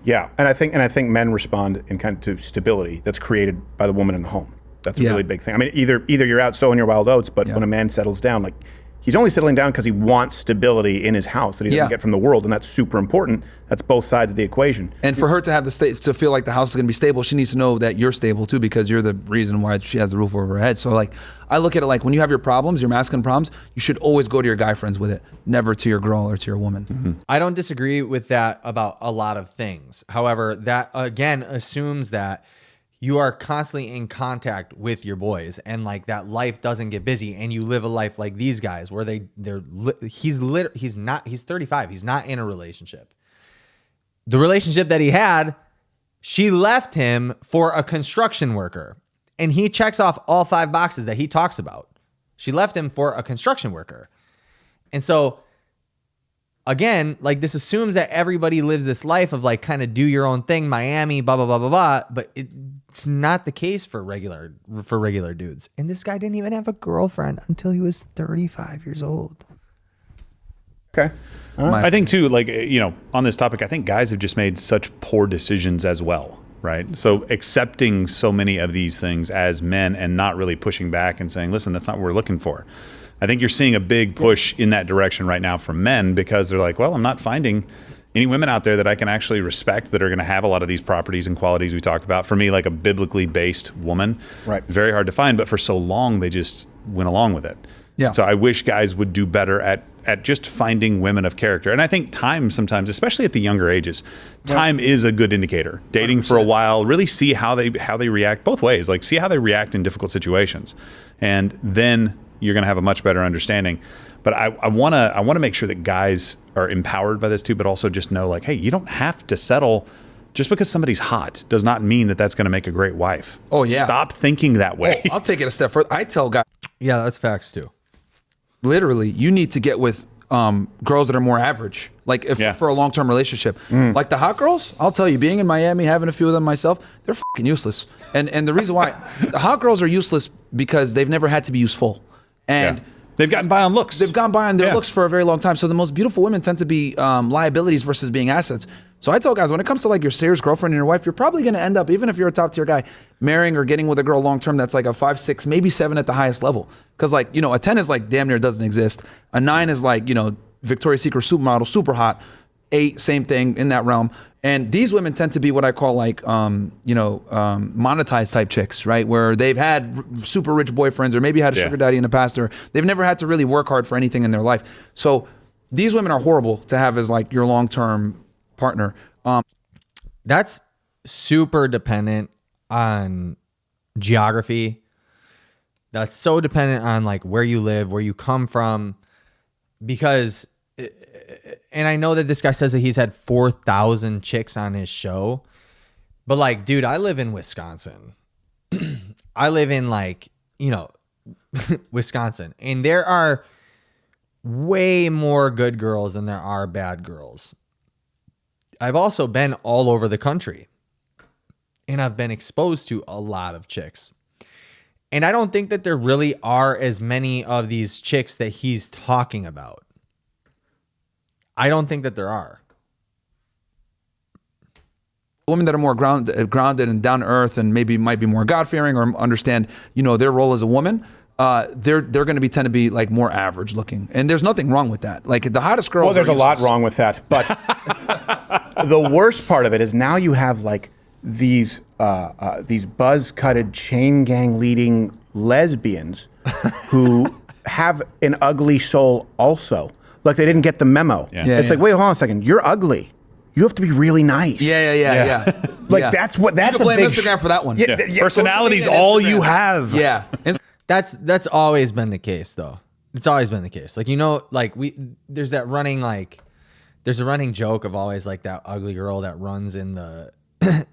Yeah, and I think men respond in kind of to stability that's created by the woman in the home. That's a really big thing. I mean, either you're out sowing your wild oats, but when a man settles down, like, he's only settling down because he wants stability in his house that he doesn't get from the world, and that's super important. That's both sides of the equation. And for her to have to feel like the house is going to be stable, she needs to know that you're stable too, because you're the reason why she has the roof over her head. So like, I look at it like, when you have your problems, your masculine problems, you should always go to your guy friends with it, never to your girl or to your woman. Mm-hmm. I don't disagree with that about a lot of things. However, that again assumes that you are constantly in contact with your boys, and like that life doesn't get busy, and you live a life like these guys where he's 35. He's not in a relationship. The relationship that he had, she left him for a construction worker, and he checks off all 5 boxes that he talks about. She left him for a construction worker. And so again, like this assumes that everybody lives this life of like kind of do your own thing, Miami, blah, blah, blah, blah, blah. But it's not the case for regular dudes. And this guy didn't even have a girlfriend until he was 35 years old. Okay. I think too, like, you know, on this topic, I think guys have just made such poor decisions as well, right? So accepting so many of these things as men and not really pushing back and saying, listen, that's not what we're looking for. I think you're seeing a big push in that direction right now from men because they're like, well, I'm not finding any women out there that I can actually respect that are going to have a lot of these properties and qualities we talk about. For me, like a biblically based woman, right? Very hard to find, but for so long they just went along with it. Yeah. So I wish guys would do better at just finding women of character. And I think time sometimes, especially at the younger ages, time is a good indicator. Dating 100%. For a while, really see how they react both ways. Like see how they react in difficult situations, and then you're going to have a much better understanding. But I want to make sure that guys are empowered by this too, but also just know like, hey, you don't have to settle. Just because somebody's hot does not mean that that's going to make a great wife. Oh yeah. Stop thinking that way. Oh, I'll take it a step further. I tell guys. Yeah, that's facts too. Literally, you need to get with girls that are more average. Like if for a long-term relationship, like the hot girls, I'll tell you, being in Miami, having a few of them myself, they're fucking useless. And the reason why the hot girls are useless because they've never had to be useful. And they've gotten by on looks. They've gone by on their looks for a very long time. So the most beautiful women tend to be liabilities versus being assets. So I tell guys, when it comes to like your serious girlfriend and your wife, you're probably going to end up, even if you're a top tier guy, marrying or getting with a girl long term that's like a 5, 6, maybe 7 at the highest level. Because like, you know, a 10 is like damn near doesn't exist. A 9 is like, you know, Victoria's Secret supermodel, super hot. 8, same thing in that realm. And these women tend to be what I call like, monetized type chicks, right? Where they've had super rich boyfriends or maybe had a sugar daddy in the past, or they've never had to really work hard for anything in their life. So these women are horrible to have as like your long-term partner. That's super dependent on geography. That's so dependent on like where you live, where you come from, because, and I know that this guy says that he's had 4,000 chicks on his show, but like, dude, I live in Wisconsin. I live in like, you know, Wisconsin, and there are way more good girls than there are bad girls. I've also been all over the country, and I've been exposed to a lot of chicks. And I don't think that there really are as many of these chicks that he's talking about. I don't think that there are. Women that are more grounded and down to earth and maybe might be more God-fearing or understand, you know, their role as a woman, they're going to tend to be like more average looking. And there's nothing wrong with that. Like the hottest girls. Well, there's a lot wrong with that. But the worst part of it is now you have like these buzz-cutted chain gang leading lesbians who have an ugly soul also. Like they didn't get the memo. It's like, wait, hold on a second. You're ugly. You have to be really nice. Yeah. Like that's what that's you can blame a big Instagram for that one. Personality's all you have. Yeah. That's always been the case though. It's always been the case. Like, you know, like there's a running joke of always like that ugly girl that runs in the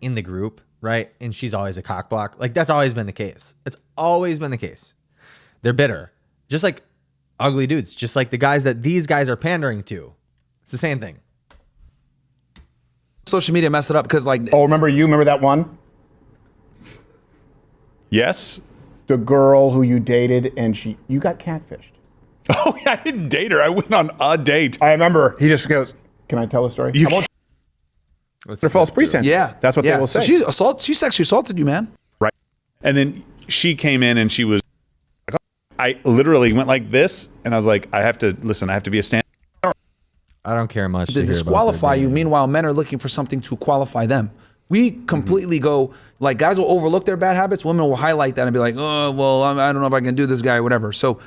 in the group, right? And she's always a cock block. Like that's always been the case. It's always been the case. They're bitter. Just like ugly dudes, just like the guys that these guys are pandering to. It's the same thing. Social media messed it up because like... Oh, remember that one? Yes. The girl who you dated and you got catfished. Oh, yeah, I didn't date her. I went on a date. I remember. He just goes, can I tell the story? They're false pretenses. Yeah. That's what they will say. So she sexually assaulted you, man. Right. And then she came in and she was... I literally went like this, and I was like, I have to be a stand. I don't care much. To disqualify you. Meanwhile, men are looking for something to qualify them. We completely go, like guys will overlook their bad habits. Women will highlight that and be like, oh, well, I don't know if I can do this guy or whatever. So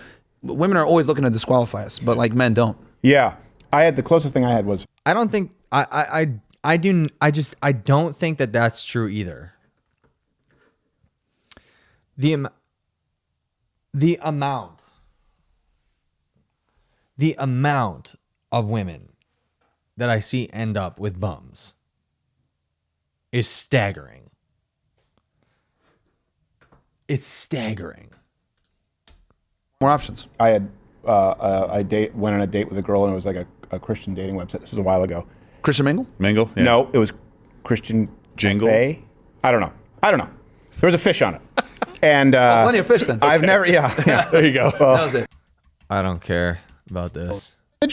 women are always looking to disqualify us, but like men don't. Yeah. The closest thing I had was. I don't think, I don't think that that's true either. the am- the amount of women that I see end up with bums is staggering. It's staggering. More options. I had went on a date with a girl, and it was like a Christian dating website. This was a while ago. Christian Mingle? Mingle? Yeah. No, it was Christian Jingle? Cafe. I don't know. There was a fish on it. And Plenty of fish then. I've never, yeah. There you go. That was it. I don't care about this.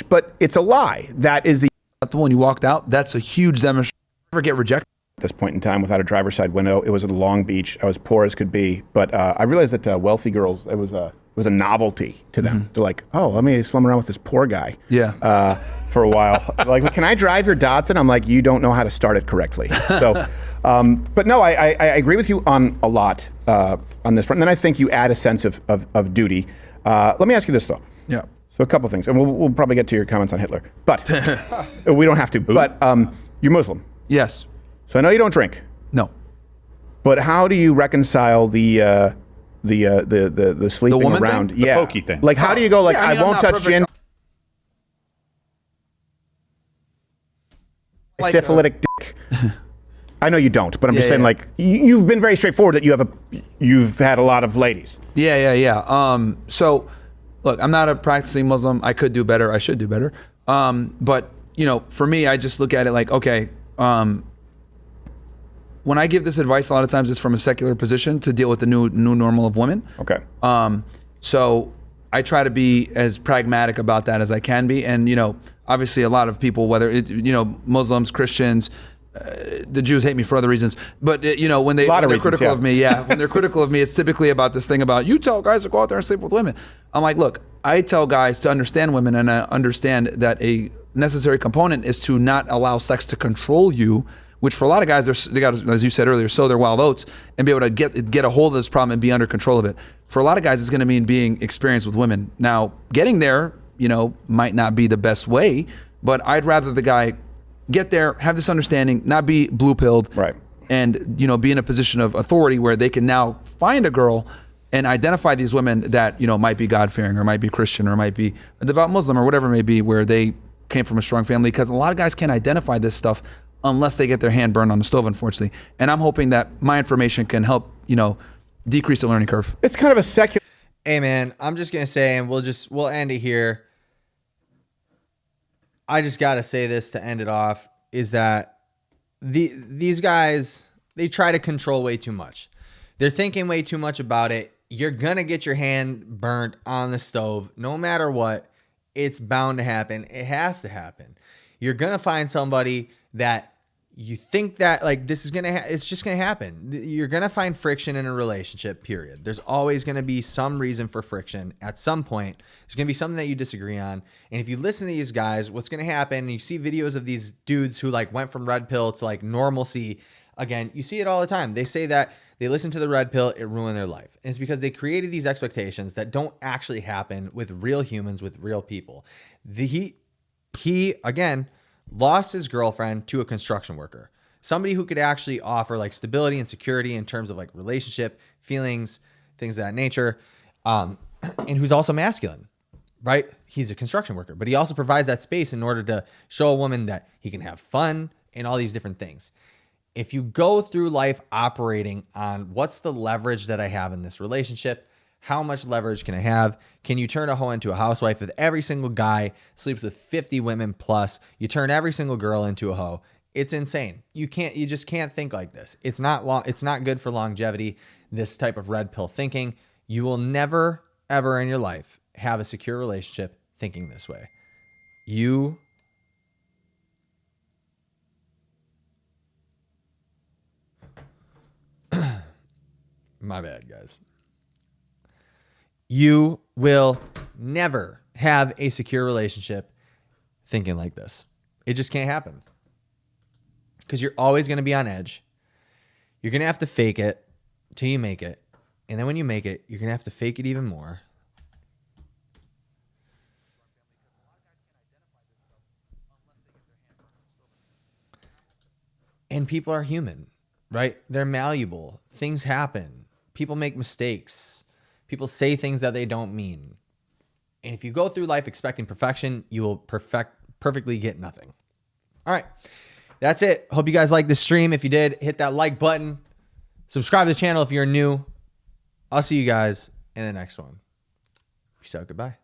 But it's a lie. That is The one you walked out, that's a huge demonstration. Never get rejected. at this point in time without a driver's side window. It was at Long Beach. I was poor as could be, but I realized that wealthy girls, it was a novelty to them. They're like, oh, let me slum around with this poor guy. Yeah. For a while. Like, can I drive your Datsun? I'm like, you don't know how to start it correctly. So, but no, I agree with you on a lot on this front. And then I think you add a sense of duty. Let me ask you this though. Yeah. So a couple things, and we'll probably get to your comments on Hitler, but we don't have to. But you're Muslim, Yes. so I know you don't drink. No. But how do you reconcile the sleeping woman around? thing? The Yeah, pokey thing. Like, how do you go? Like, Yeah, I mean, I I'm won't not touch perfect. gin. Like, Syphilitic dick. I know you don't, but I'm just Yeah, saying, yeah. like, you've been very straightforward that you've had a lot of ladies. Yeah. So, look, I'm not a practicing Muslim. I could do better. I should do better. But, for me, I just look at it like, okay, when I give this advice, a lot of times it's from a secular position to deal with the new normal of women. Okay. So I try to be as pragmatic about that as I can be. And, obviously a lot of people, whether it, Muslims, Christians, the Jews hate me for other reasons, but when they're critical of me, when they're critical of me, it's typically about this thing about you tell guys to go out there and sleep with women. I'm like, look, I tell guys to understand women, and I understand that a necessary component is to not allow sex to control you, which for a lot of guys, they got to, as you said earlier, sow their wild oats and be able to get a hold of this problem and be under control of it. For a lot of guys, it's going to mean being experienced with women. Now, getting there, might not be the best way, but I'd rather the guy get there, have this understanding, not be blue-pilled, Right. and be in a position of authority where they can now find a girl and identify these women that might be God-fearing or might be Christian or might be a devout Muslim or whatever it may be, where they came from a strong family, because a lot of guys can't identify this stuff unless they get their hand burned on the stove, unfortunately. And I'm hoping that my information can help decrease the learning curve. It's kind of a secular. Hey man, I'm just gonna say, and we'll end it here. I just gotta say this to end it off, is that these guys, they try to control way too much. They're thinking way too much about it. You're gonna get your hand burnt on the stove no matter what. It's bound to happen. It has to happen. You're gonna find somebody that you think that like this is it's just gonna happen. You're gonna find friction in a relationship, period. There's always gonna be some reason for friction at some point. There's gonna be something that you disagree on. And if you listen to these guys, what's gonna happen, and you see videos of these dudes who like went from red pill to like normalcy, again, you see it all the time. They say that they listen to the red pill, it ruined their life. And it's because they created these expectations that don't actually happen with real humans, with real people. He again, lost his girlfriend to a construction worker, somebody who could actually offer like stability and security in terms of like relationship, feelings, things of that nature, and who's also masculine, right? He's a construction worker, but he also provides that space in order to show a woman that he can have fun and all these different things. If you go through life operating on what's the leverage that I have in this relationship, how much leverage can I have? Can you turn a hoe into a housewife? If every single guy sleeps with 50 women plus, you turn every single girl into a hoe. It's insane. You just can't think like this. It's not good for longevity, this type of red pill thinking. You will never, ever in your life have a secure relationship thinking this way. My bad, guys. You will never have a secure relationship thinking like this. It just can't happen. Because you're always going to be on edge. You're going to have to fake it till you make it. And then when you make it, you're going to have to fake it even more. And people are human, right? They're malleable. Things happen. People make mistakes. People say things that they don't mean. And if you go through life expecting perfection, you will perfectly get nothing. All right. That's it. Hope you guys liked the stream. If you did, hit that like button. Subscribe to the channel if you're new. I'll see you guys in the next one. Peace out. Goodbye.